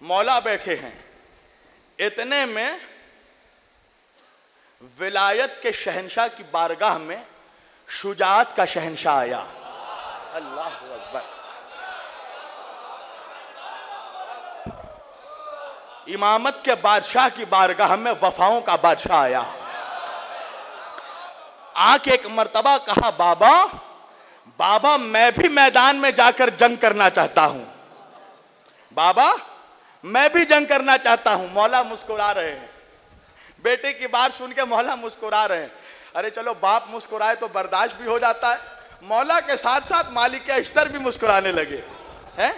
मौला बैठे हैं। इतने में विलायत के शहंशाह की बारगाह में शुजाअत का शहंशाह आया। अल्लाह अकबर। इमामत के बादशाह की बारगाह में वफाओं का बादशाह आया। आके एक मर्तबा कहा, बाबा बाबा मैं भी मैदान में जाकर जंग करना चाहता हूं, बाबा मैं भी जंग करना चाहता हूं। मौला मुस्कुरा रहे हैं, बेटे की बात सुन के मौला मुस्कुरा रहे हैं। अरे चलो बाप मुस्कुराए तो बर्दाश्त भी हो जाता है। मौला के साथ साथ मालिक के अश्तर भी मुस्कुराने लगे हैं।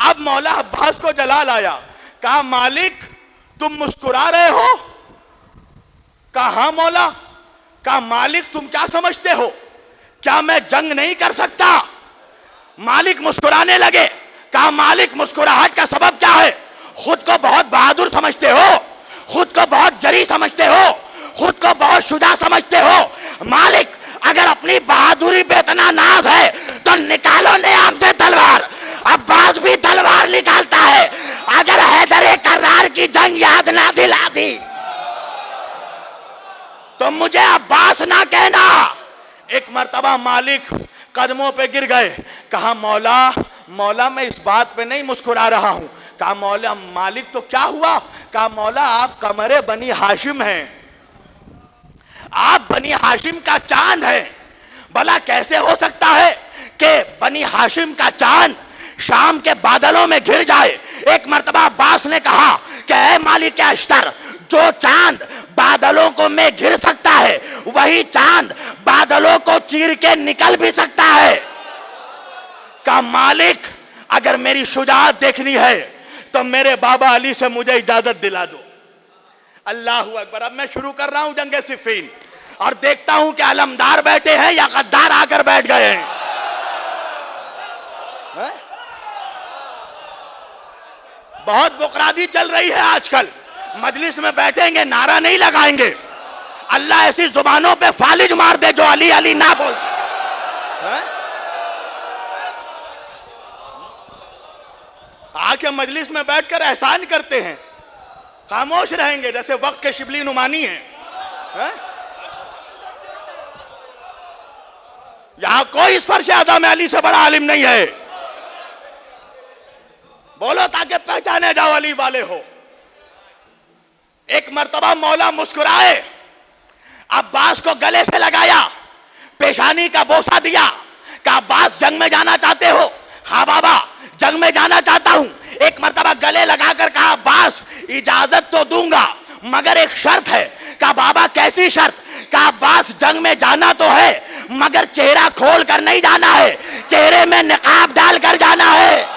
अब मौला अब्बास को जलाल आया, कहा मालिक तुम मुस्कुरा रहे हो? कहा हां मौला। कहा मालिक तुम क्या समझते हो, क्या मैं जंग नहीं कर सकता? मालिक मुस्कुराने लगे। कहा मालिक मुस्कुराहट का सबब क्या है? खुद को बहुत बहादुर समझते हो, खुद को बहुत जरी समझते हो, खुद को बहुत शुजा समझते हो। मालिक अगर अपनी बहादुरी पे इतना नाज है तो निकालो नियाम से तलवार। अब्बास भी तलवार निकालता है। अगर हैदर कर्रार की जंग याद ना दिला दी तो मुझे अब्बास ना कहना। एक मर्तबा मालिक कदमों पे गिर गए। कहा मौला मौला मैं इस बात पे नहीं मुस्कुरा रहा हूं। कहा मौला मालिक तो क्या हुआ? कहा मौला आप कमरे बनी हाशिम हैं, आप बनी हाशिम का चांद हैं। भला कैसे हो सकता है कि बनी हाशिम का चांद शाम के बादलों में घिर जाए? एक मर्तबा अब्बास ने कहा कि ऐ मालिक के अश्तर, जो चांद बादलों को में घिर सकता है वही चांद बादलों को चीर के निकल भी सकता है। का मालिक अगर मेरी शुजाअत देखनी है तो मेरे बाबा अली से मुझे इजाजत दिला दो। अल्लाह अकबर। अब मैं शुरू कर रहा हूं जंगे सिफीन और देखता हूं कि अलमदार बैठे हैं या गद्दार आकर बैठ गए हैं। बहुत बुकरादी चल रही है आजकल। मजलिस में बैठेंगे नारा नहीं लगाएंगे। अल्लाह ऐसी जुबानों पे फालिज मार दे जो अली अली ना बोल। आके मजलिस में बैठकर एहसान करते हैं, खामोश रहेंगे जैसे वक्त के शिबली नुमानी है। यहां कोई इस फर्श आज़म अली से बड़ा आलिम नहीं है। बोलो ताकि पहचाने जाओ अली वाले हो। एक मर्तबा मौला मुस्कुराए, अब्बास को गले से लगाया, पेशानी का बोसा दिया। कहा अब्बास जंग में जाना चाहते हो? हाँ बाबा जंग में जाना चाहता हूं। एक मर्तबा गले लगाकर कहा अब्बास इजाजत तो दूंगा मगर एक शर्त है। कहा बाबा कैसी शर्त? कहा अब्बास जंग में जाना तो है मगर चेहरा खोल कर नहीं जाना है, चेहरे में निकाब डालकर जाना है।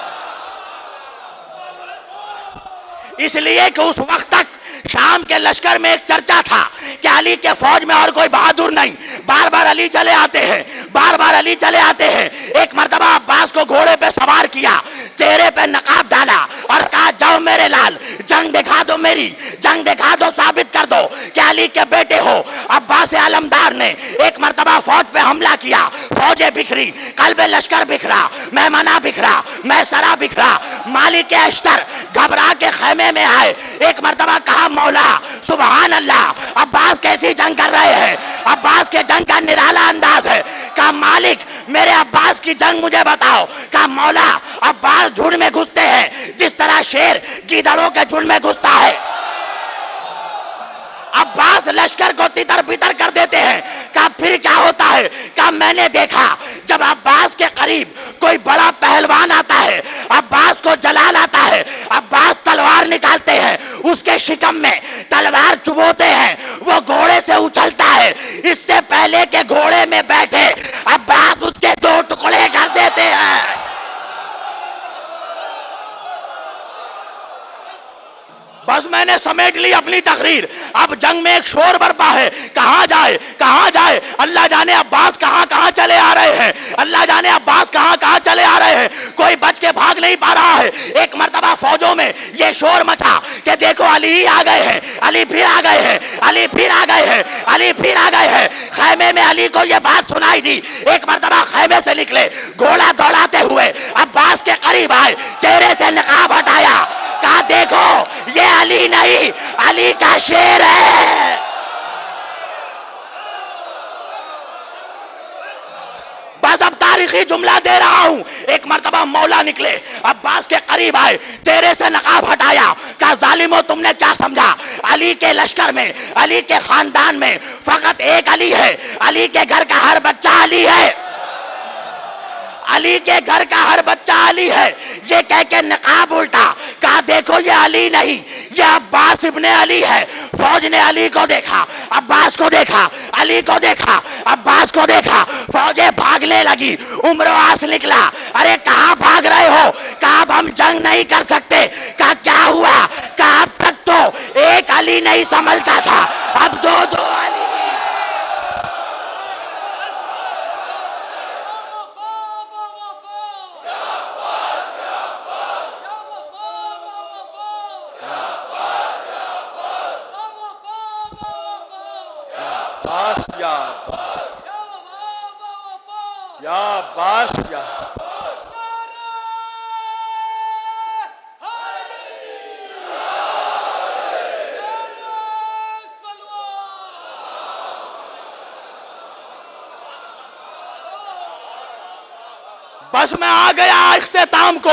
इसलिए कि उस वक्त तक शाम के लश्कर में एक चर्चा था कि अली के फौज में और कोई बहादुर नहीं। बार बार अली चले आते हैं, बार बार अली चले आते हैं। एक मर्तबा अब्बास को घोड़े पे सवार किया, चेहरे पे नकाब डाला और कहा जाओ मेरे लाल जंग दिखा दो, मेरी जंग दिखा दो, साबित कर दो कि अली के बेटे हो। अब्बास आलमदार ने एक मर्तबा फौज पे हमला किया, फौजें बिखरी, कल्बे लश्कर बिखरा, मेहमाना बिखरा, मैसरा बिखरा। मालिक के अश्तर घबरा के खेमे में आए। एक मर्तबा कहा मौला सुबहान अल्लाह, अब्बास कैसी जंग कर रहे हैं? अब्बास के जंग का निराला अंदाज है। कहा मालिक मेरे अब्बास की जंग मुझे बताओ। कहा मौला अब्बास झुंड में घुसते हैं जिस तरह शेर गीदड़ों के झुंड में घुसता है। अब्बास लश्कर को तितर बितर कर देते हैं। कहा फिर क्या होता है? कहा मैंने देखा जब अब्बास के करीब कोई बड़ा पहलवान आता है, अब्बास को जलाल आता है, अब्बास तलवार निकालते हैं, उसके शिकम में तलवार चुभोते हैं, वो घोड़े से उछलता है। इससे काले के घोड़े में बैठे अब्बास उसके 2 टुकड़े कर देते हैं। बस मैंने समेट ली अपनी तकरीर। अब जंग में एक शोर बरपा है, कहां जाए कहां जाए, अल्लाह जाने अब्बास कहां कहां चले आ रहे हैं, अल्लाह जाने अब्बास कहां कहां चले आ रहे हैं, कोई बच के भाग नहीं पा रहा है। एक मर्तबा फौजों में ये शोर मचा कि देखो अली ही आ गए हैं, अली फिर आ गए हैं, अली फिर आ गए हैं, अली फिर आ गए हैं। खैमे में अली को ये बात सुनाई दी। एक मर्तबा खैमे से निकले, घोड़ा दौड़ाते हुए अब्बास के करीब आए, चेहरे से नकाब हटाया, कहा देखो ये अली नहीं, अली का शेर है। बस अब तारीखी जुमला दे रहा हूं। एक मर्तबा मौला निकले, अब्बास के करीब आए, चेहरे से नकाब हटाया, कहा जालिमो तुमने क्या समझा, अली के लश्कर में, अली के खानदान में फकत एक अली है, अली के घर का हर बच्चा अली है, अली के घर का हर बच्चा अली है। ये कह के नकाब उल्टा, कहा देखो ये अली नहीं, ये अब्बास इब्ने अली है। फौज ने अली को देखा, अब्बास को देखा, अली को देखा, अब्बास को देखा, फौजें भागने लगी। उम्र आस निकला, अरे कहां भाग रहे हो, कहा अब हम जंग नहीं कर सकते। कहा क्या हुआ, कहा अब तक तो एक अली नहीं संभलता था, अब 2-2 अली। या अब्बास या बस मैं आ गया इख्तिताम को।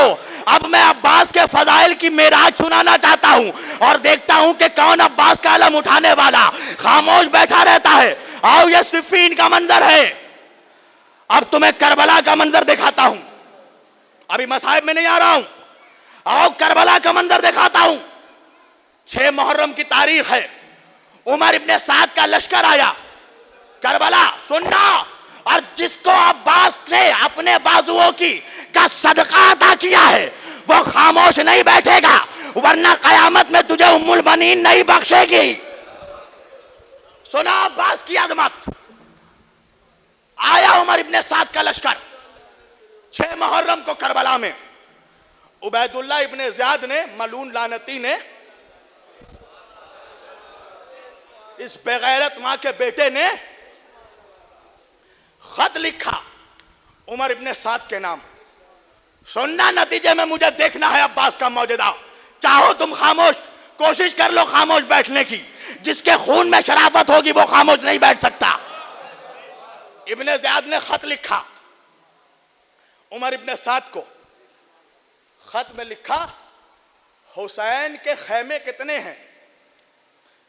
अब मैं अब्बास के फजाइल की मेराज सुनाना चाहता हूं और देखता हूं कि कौन अब्बास का अलम उठाने वाला खामोश बैठा रहता है। आओ ये सिफीन का मंजर है, अब तुम्हें करबला का मंजर दिखाता हूं। अभी मसाहिब में नहीं आ रहा हूं, आओ करबला का मंजर दिखाता हूं। 6 मुहर्रम की तारीख है, उमर इब्ने साद का लश्कर आया करबला, सुनना, और जिसको अब्बास ने अपने बाजुओं की का सदका अता किया है वो खामोश नहीं बैठेगा, वरना कयामत में तुझे उम्मुल बनीन नहीं बख्शेगी। सुना अब्बास की अजमत। आया उमर इब्ने साद का लश्कर 6 मुहर्रम को करबला में। उबैदुल्लाह इब्ने ज़ियाद ने, मलून लानती ने, इस बेगैरत मां के बेटे ने खत लिखा उमर इब्ने साद के नाम। सुनना, नतीजे में मुझे देखना है अब्बास का मौजूदा। चाहो तुम खामोश, कोशिश कर लो खामोश बैठने की, जिसके खून में शराफत होगी वो खामोश नहीं बैठ सकता। इब्ने ज़ियाद ने खत लिखा उमर इब्ने साद को। खत में लिखा, हुसैन के खैमे कितने हैं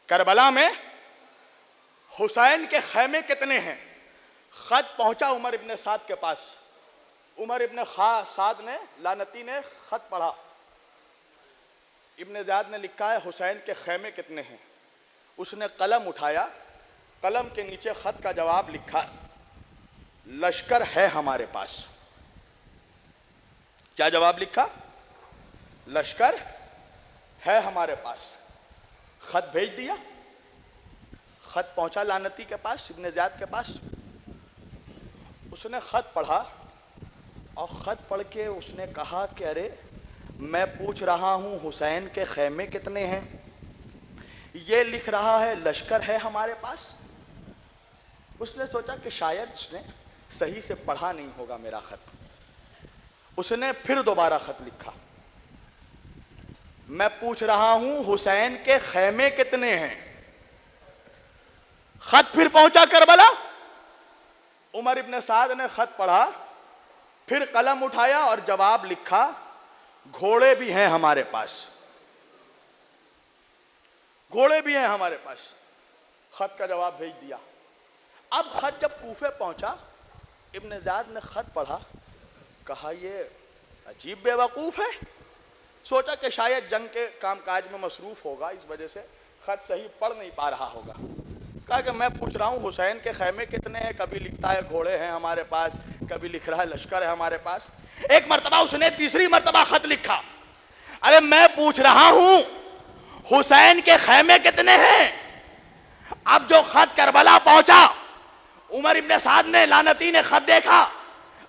करबला में, हुसैन के खैमे कितने हैं। खत पहुंचा उमर इब्ने साद के पास। उमर इब्ने साद ने, लानती ने खत पढ़ा। इब्ने ज़ियाद ने लिखा है हुसैन के खैमे कितने हैं। उसने कलम उठाया, कलम के नीचे खत का जवाब लिखा, लश्कर है हमारे पास। क्या जवाब लिखा, लश्कर है हमारे पास। खत भेज दिया, खत पहुंचा लानती के पास, इब्ने ज़ियाद के पास। उसने खत पढ़ा और खत पढ़ के उसने कहा कि अरे मैं पूछ रहा हूं हुसैन के खैमे कितने हैं, ये लिख रहा है लश्कर है हमारे पास। उसने सोचा कि शायद उसने सही से पढ़ा नहीं होगा मेरा खत। उसने फिर दोबारा खत लिखा, मैं पूछ रहा हूं हुसैन के खैमे कितने हैं। खत फिर पहुंचा करबला। उमर इब्ने साद ने खत पढ़ा, फिर कलम उठाया और जवाब लिखा, घोड़े भी हैं हमारे पास, घोड़े भी हैं हमारे पास। खत का जवाब भेज दिया। अब खत जब कूफे पहुंचा, इब्ने ज़ियाद ने खत पढ़ा, कहा ये अजीब बेवकूफ है। सोचा कि शायद जंग के कामकाज में मसरूफ होगा, इस वजह से खत सही पढ़ नहीं पा रहा होगा। कहा कि मैं पूछ रहा हूँ हुसैन के खैमे कितने हैं, कभी लिखता है घोड़े हैं हमारे पास, कभी लिख रहा है लश्कर है हमारे पास। एक मर्तबा उसने तीसरी मर्तबा खत लिखा, अरे मैं पूछ रहा हूं हुसैन के खैमे कितने हैं। अब जो खत करबला पहुंचा, उमर इब्ने साद ने लानती ने खत देखा।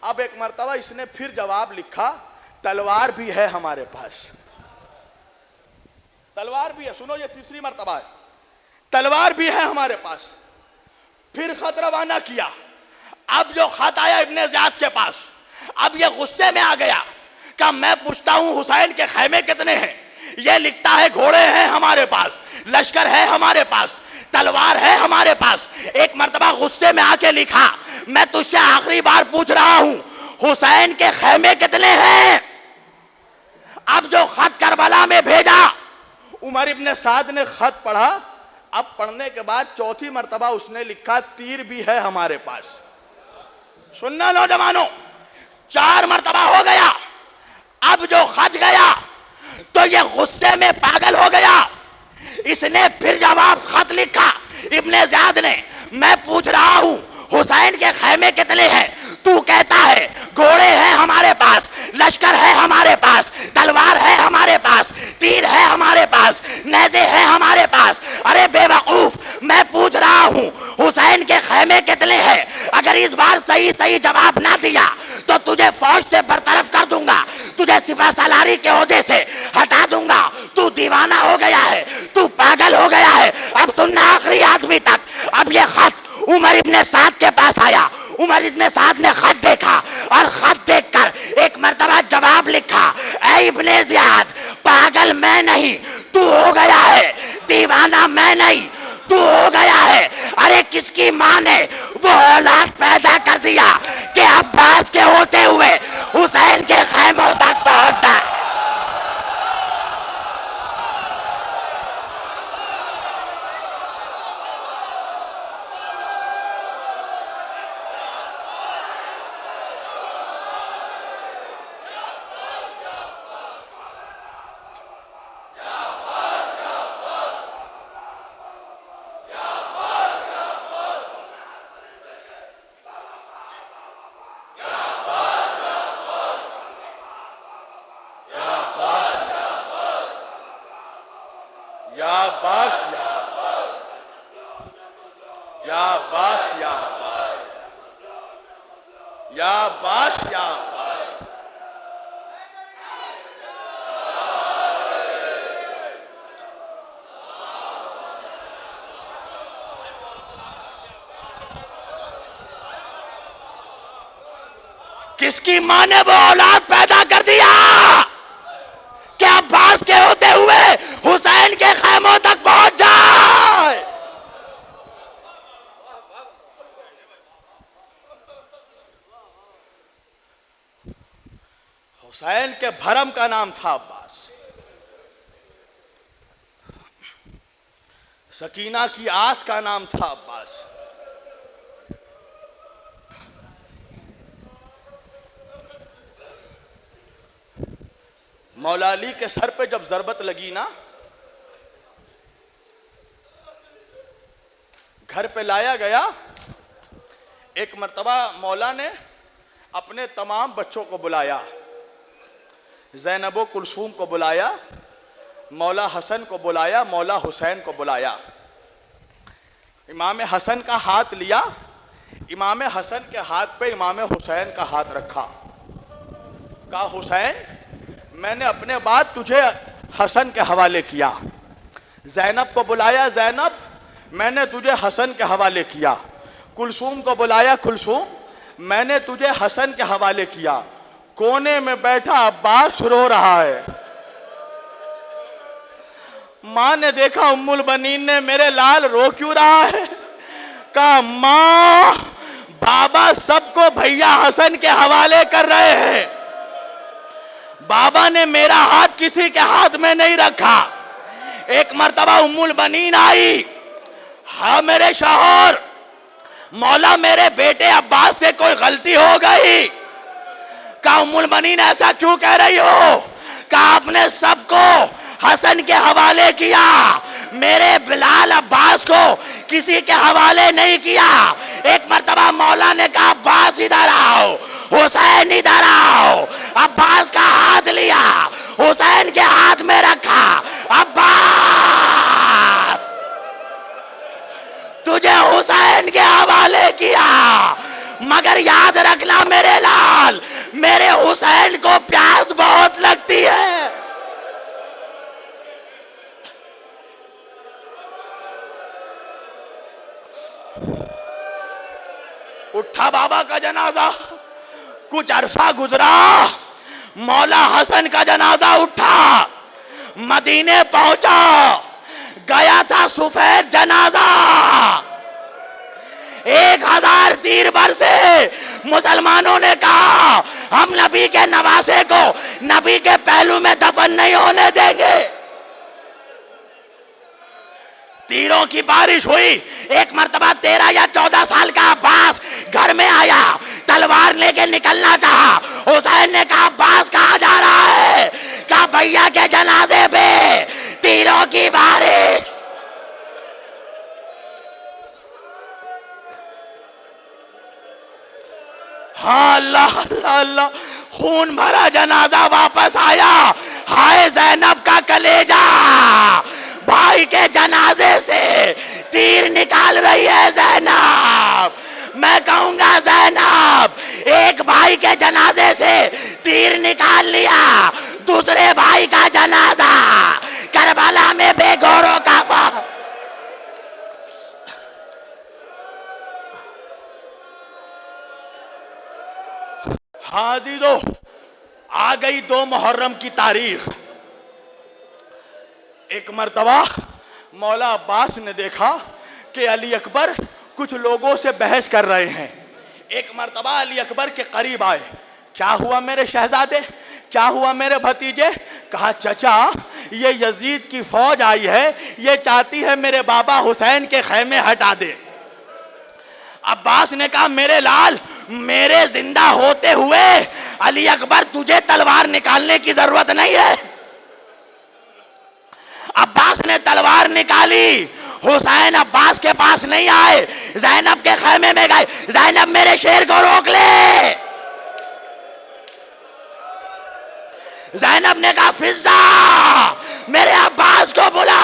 अब एक मर्तबा इसने फिर जवाब लिखा, तलवार भी है हमारे पास, तलवार भी है। सुनो ये तीसरी मर्तबा है, तलवार भी है हमारे पास। फिर खत रवाना किया। अब जो खत आया इब्ने ज़ियाद के पास, अब ये गुस्से में आ गया कि मैं पूछता हूं हुसैन के खैमे कितने हैं, ये लिखता है घोड़े हैं हमारे पास, लश्कर है हमारे पास, तलवार है हमारे पास। एक मर्तबा गुस्से में आके लिखा, मैं तुझसे आखिरी बार पूछ रहा हूं हुसैन के खैमे कितने हैं। अब जो खत करबला में भेजा, उमर इब्ने साद ने खत पढ़ा। अब पढ़ने के बाद चौथी मर्तबा उसने लिखा, तीर भी है हमारे पास। सुनना नौजवानों, 4 मर्तबा हो गया। अब जो खत गया तो ये गुस्से में पागल हो गया। इसने फिर जवाब खत लिखा इब्ने ज़ियाद ने, मैं पूछ रहा हूं हुसैन के खैमे कितने हैं, तू कहता है घोड़े हैं हमारे पास, लश्कर है हमारे पास, तलवार है हमारे पास, तीर है हमारे पास, नेज़े है हमारे पास। अरे बेवकूफ, मैं पूछ रहा हूं हुसैन के खैमे कितने हैं। अगर इस बार सही सही जवाब ना दिया तो तुझे फौज से बरतरफ कर दूंगा, तुझे सिपह सलारी के ओहदे से हटा दूंगा। तू दीवाना हो गया है, तू पागल हो गया है। अब सुनना आखिरी आदमी तक। अब ये खत उमर इब्ने साद के पास आया। उमर इब्ने साद ने खत देखा और खत देखकर एक मर्तबा जवाब लिखा, ऐ इब्ने ज़ियाद, पागल मैं नहीं, तू हो गया है, दीवाना मैं नहीं, तू हो गया है। अरे किसकी मां ने वो औलाद पैदा कर दिया कि अब्बास के होते हुए हुसैन के खैमों तक पहुंचता है। या बास या बास या या बास या बास। किसकी मां ने वो औलाद पैदा कर दिया कि अब्बास के होते हुए हुसैन के खैमों तक पहुंच जाए। हुसैन के भरम का नाम था अब्बास, सकीना की आस का नाम था अब्बास। मौला अली के सर पे जब जरबत लगी ना, घर पे लाया गया। एक मर्तबा मौला ने अपने तमाम बच्चों को बुलाया, ज़ैनब कुलसूम को बुलाया, मौला हसन को बुलाया, मौला हुसैन को बुलाया। इमाम हसन का हाथ लिया, इमाम हसन के हाथ पे इमाम हुसैन का हाथ रखा। कहा हुसैन, मैंने अपने बाद तुझे हसन के हवाले किया। ज़ैनब को बुलाया, ज़ैनब मैंने तुझे हसन के हवाले किया। कुलसूम को बुलाया, कुलसूम मैंने तुझे हसन के हवाले किया। कोने में बैठा अब्बास रो रहा है। मां ने देखा, उम्मुल बनीन ने, मेरे लाल रो क्यों रहा है। कहा मां, बाबा सबको भैया हसन के हवाले कर रहे हैं, बाबा ने मेरा हाथ किसी के हाथ में नहीं रखा। एक मर्तबा उम्मुल बनीन आई, हाँ मेरे शौहर, मौला मेरे बेटे अब्बास से कोई गलती हो गई। कहा उम्मुल बनीन ऐसा क्यों कह रही हो। कहा आपने सबको हसन के हवाले किया, मेरे बिलाल अब्बास को किसी के हवाले नहीं किया। एक मर्तबा मौला ने कहा अब्बास इधर आओ, हुसैन इधर आओ। अब्बास का हाथ लिया, हुसैन के हाथ में रखा। अब्बास तुझे हुसैन के हवाले किया, मगर याद रखना मेरे लाल, मेरे हुसैन को प्यास बहुत लगती है। उठा बाबा का जनाजा, कुछ अरसा गुजरा, मौला हसन का जनाजा उठा, मदीने पहुंचा, गया था सफेद जनाजा। 1000 तीर बरसे, मुसलमानों ने कहा हम नबी के नवासे को नबी के पहलू में दफन नहीं होने देंगे। तीरों की बारिश हुई। एक मर्तबा 13 या 14 साल का अब्बास घर में आया, तलवार लेके निकलना चाहा। हुसैन ने कहा अब्बास कहाँ जा रहा है? कहा भैया के जनाजे पे तीरों की बारिश। हाँ अल्लाह अल्लाह अल्लाह, खून भरा जनाजा वापस आया। हाय ज़ैनब का कलेजा, भाई के जनाजे से तीर निकाल रही है ज़ैनब। मैं कहूंगा ज़ैनब, एक भाई के जनाजे से तीर निकाल लिया, दूसरे भाई का जनाजा करबला में बेगौरों का हाजिरो आ गई 2 मुहर्रम की तारीख। एक मर्तबा मौला अब्बास ने देखा कि अली अकबर कुछ लोगों से बहस कर रहे हैं। एक मर्तबा अली अकबर के करीब आए। क्या हुआ मेरे शहजादे, क्या हुआ मेरे भतीजे? कहा चचा, ये यजीद की फौज आई है, ये चाहती है मेरे बाबा हुसैन के खैमे हटा दे। अब्बास ने कहा मेरे लाल, मेरे जिंदा होते हुए अली अकबर तुझे तलवार निकालने की जरूरत नहीं है। अब्बास ने तलवार निकाली। हुसैन अब्बास के पास नहीं आए, ज़ैनब के खैमे में गए। ज़ैनब मेरे शेर को रोक ले। ज़ैनब ने कहा फिजा मेरे अब्बास को बुला।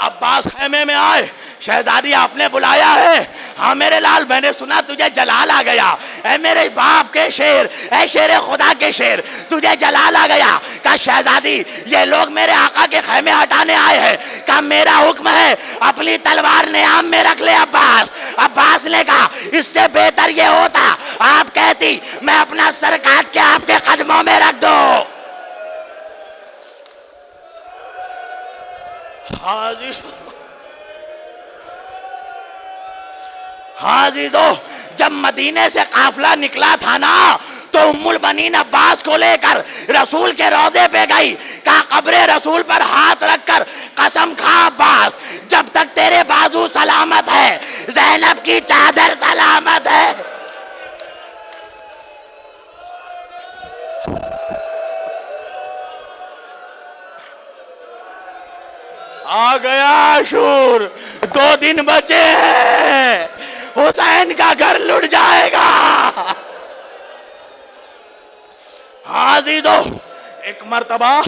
अब्बास खैमे में आए। शहजादी आपने बुलाया है? हाँ मेरे लाल, मैंने सुना तुझे जलाल आ गया। ऐ मेरे बाप के शेर, ऐ शेर खुदा के शेर, तुझे जलाल आ गया। कहा शहजादी ये लोग मेरे आका के खैमे हटाने आए हैं। कहा मेरा हुक्म है अपनी तलवार नियाम में रख ले अब्बास। अब्बास ने कहा इससे बेहतर ये होता आप कहती मैं अपना सर काट के आपके कदमों में रख दो। हाजिदो जब मदीने से काफिला निकला था ना, तो उम्मुल बनीन अब्बास को लेकर रसूल के रोजे पे गई। कहा कब्रे रसूल पर हाथ रखकर कसम खा अब्बास, जब तक तेरे बाजू सलामत है ज़ैनब की चादर सलामत है। आ गया आशूर, 2 दिन बचे हैं, हुसैन का घर लुट जाएगा। हाजिदो एक मर्तबा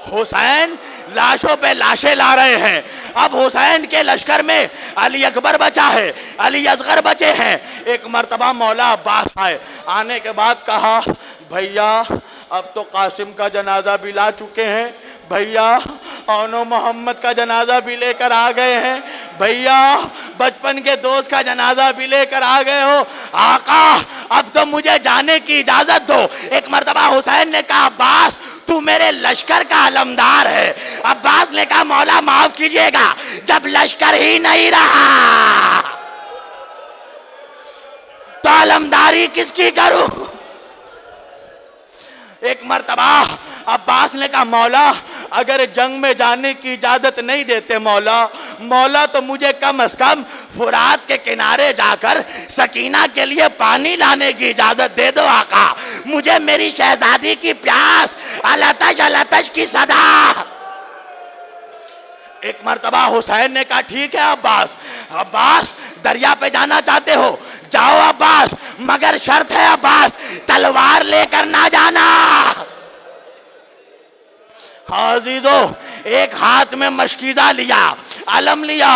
हुसैन लाशों पे लाशें ला रहे हैं। अब हुसैन के लश्कर में अली अकबर बचा है, अली असगर बचे हैं। एक मर्तबा मौला अब्बास आए। आने के बाद कहा भैया अब तो कासिम का जनाजा भी ला चुके हैं, भैया औनो मोहम्मद का जनाजा भी लेकर आ गए हैं, भैया बचपन के दोस्त का जनाजा भी लेकर आ गए हो। आका अब तो मुझे जाने की इजाजत दो। एक मर्तबा हुसैन ने कहा अब्बास तू मेरे लश्कर का अलमदार है। अब्बास ने कहा मौला माफ कीजिएगा, जब लश्कर ही नहीं रहा तो अलमदारी किसकी करूं? एक मर्तबा अब्बास ने कहा मौला अगर जंग में जाने की इजाजत नहीं देते मौला तो मुझे कम से कम फुरात के किनारे जाकर सकीना के लिए पानी लाने की इजाजत दे दो आका। मुझे मेरी शहजादी की प्यास, अलतश अलतश की सदा। एक मर्तबा हुसैन ने कहा ठीक है अब्बास, अब्बास दरिया पे जाना चाहते हो जाओ अब्बास, मगर शर्त है अब्बास तलवार लेकर ना जाना। अजीजो, एक हाथ में मशकीजा लिया, अलम लिया,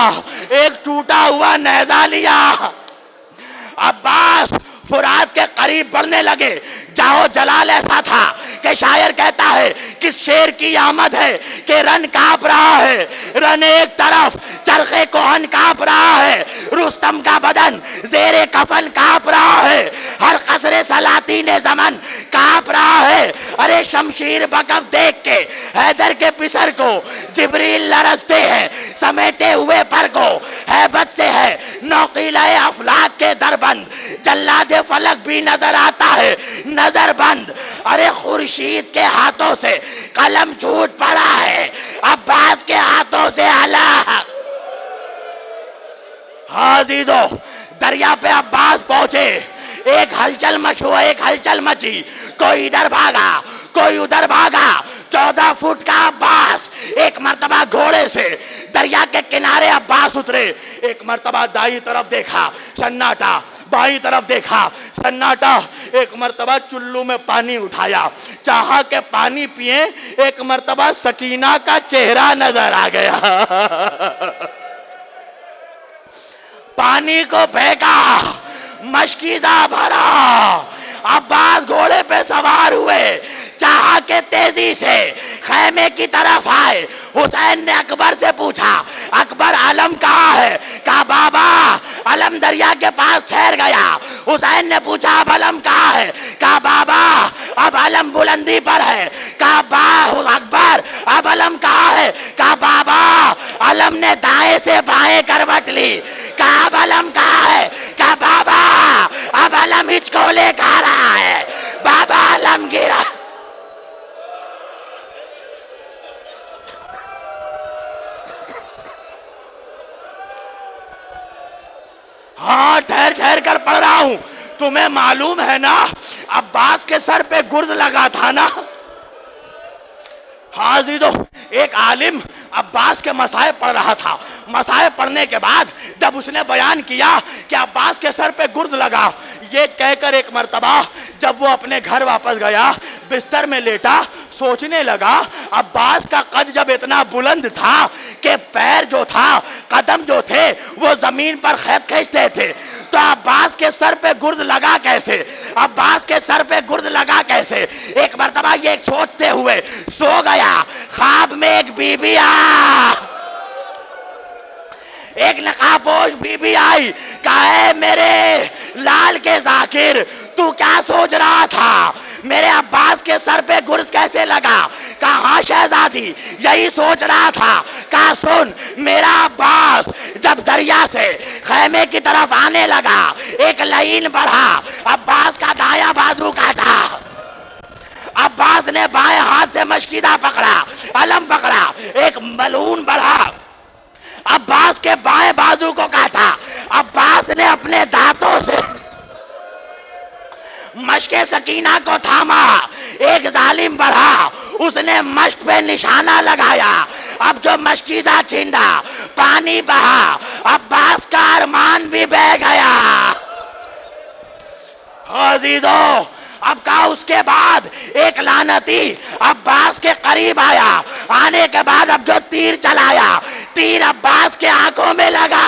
एक टूटा हुआ नेजा लिया। अब्बास फुरात के करीब बढ़ने लगे। जाओ जलाल ऐसा था कि शायर कहता है किस शेर की आमद है कि रन कांप रहा है, रन एक तरफ चरखे कोहन कांप रहा है, रुस्तम का बदन जेरे कफन कांप रहा है, हर कसरे सलाती ने जमन कांप रहा है। अरे शमशीर बकफ देख के हैदर के पिसर को जिब्रील लरसते हैं, समेटे हुए पर को हैबत से है नौकीलाए अफलाक के दरबंद, जल्लाद फलक भी नजर आता है नजर बंद। अरे खुर्शीद के हाथों से कलम छूट पड़ा है, अब्बास के हाथों से अलग। हाजीदो, दरिया पे अब्बास पहुंचे, एक हलचल मची, कोई इधर भागा कोई उधर भागा। 14 फुट का अब्बास एक मर्तबा घोड़े से दरिया के किनारे अब्बास उतरे। एक मर्तबा दाई तरफ देखा सन्नाटा, बाई तरफ देखा सन्नाटा। एक मर्तबा चुल्लू में पानी उठाया, चाहा के पानी पिए, एक मर्तबा सकीना का चेहरा नजर आ गया। पानी को फेंका, मशकीजा भरा, अब्बास घोड़े पे सवार हुए, चाहा के तेजी से खैमे की तरफ आए। हुसैन ने अकबर से पूछा अकबर अलम कहाँ है? कहा बाबा अलम दरिया के पास ठहर गया। हुसैन ने पूछा अब अलम कहाँ है? कहा बाबा अब अलम बुलंदी पर है। कहा अकबर अब अलम कहाँ है? कहा बाबा अलम ने दाएं से बाएं करवट ली। कहा अब अलम कहाँ है? कहा बाबा अब अलम हिचकोले खा रहा है। बाबा अलम गिरा। हाँ ठहर ठहर कर पढ़ रहा हूं। तुम्हें मालूम है ना अब्बास के सर पे गुर्ज लगा था ना। हाँ जीदो, एक आलिम अब्बास के मसाए पढ़ रहा था। मसाए पढ़ने के बाद जब उसने बयान किया कि अब्बास के सर पे गुर्ज लगा, ये कहकर एक मर्तबा जब वो अपने घर वापस गया, बिस्तर में लेटा, सोचने लगा अब्बास का कद जब इतना बुलंद था कि पैर जो था, कदम जो थे वो जमीन पर खैप खींचते थे, तो अब्बास के सर पे गुर्ज लगा कैसे? अब्बास के सर पे गुर्ज लगा कैसे? एक मर्तबा ये सोचते हुए सो गया। ख्वाब में एक बीबी एक नकाबपोश बीबी आई। कहा मेरे लाल के जाकिर तू क्या सोच रहा था? मेरे अब्बास के सर पे गुर्ज कैसे लगा? कहा हाँ शहजादी यही सोच रहा था। कहा सुन, मेरा अब्बास जब दरिया से खैमे की तरफ आने लगा, एक लाइन बढ़ा, अब्बास का दायां बाजू काटा। अब्बास ने बाएं हाथ से मशकीदा पकड़ा, अलम पकड़ा, एक बलून बढ़ा, अब्बास के बाएं बाजू को काटा। अब्बास ने अपने दांतों से मशके सकीना को थामा, एक जालिम बढ़ा, उसने मश्क पे निशाना लगाया। अब जो मशकीजा छिंदा, पानी बहा, अब्बास का अरमान भी बह गया। अजीजों, अब कहा उसके बाद एक लानती अब्बास के करीब आया। आने के बाद अब जो तीर चलाया, तीर अब्बास के आंखों में लगा।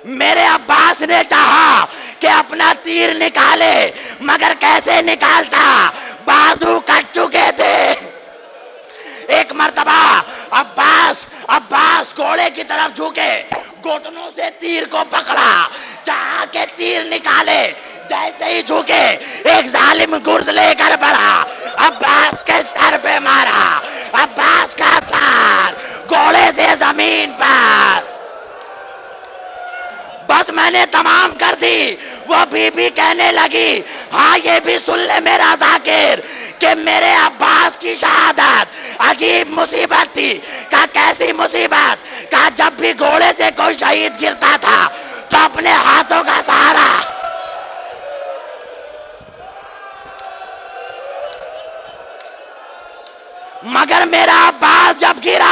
मेरे अब्बास ने चाहा कि अपना तीर निकाले, मगर कैसे निकालता? बाजू कट चुके थे। एक मर्तबा अब्बास घोड़े की तरफ झुके, घुटनों से तीर को पकड़ा, चाहा के तीर निकाले, जैसे ही झुके एक जालिम गुर्ज लेकर बढ़ा, अब्बास के सर पे मारा। अब्बास का सर घोड़े से जमीन पर। बस मैंने तमाम कर दी। वो बीबी कहने लगी हाँ ये भी सुन ले मेरा जाकिर कि मेरे अब्बास की शहादत अजीब मुसीबत थी। कहा कैसी मुसीबत? कहा जब भी घोड़े से कोई शहीद गिरता था तो अपने हाथों का सहारा, मगर मेरा अब्बास जब गिरा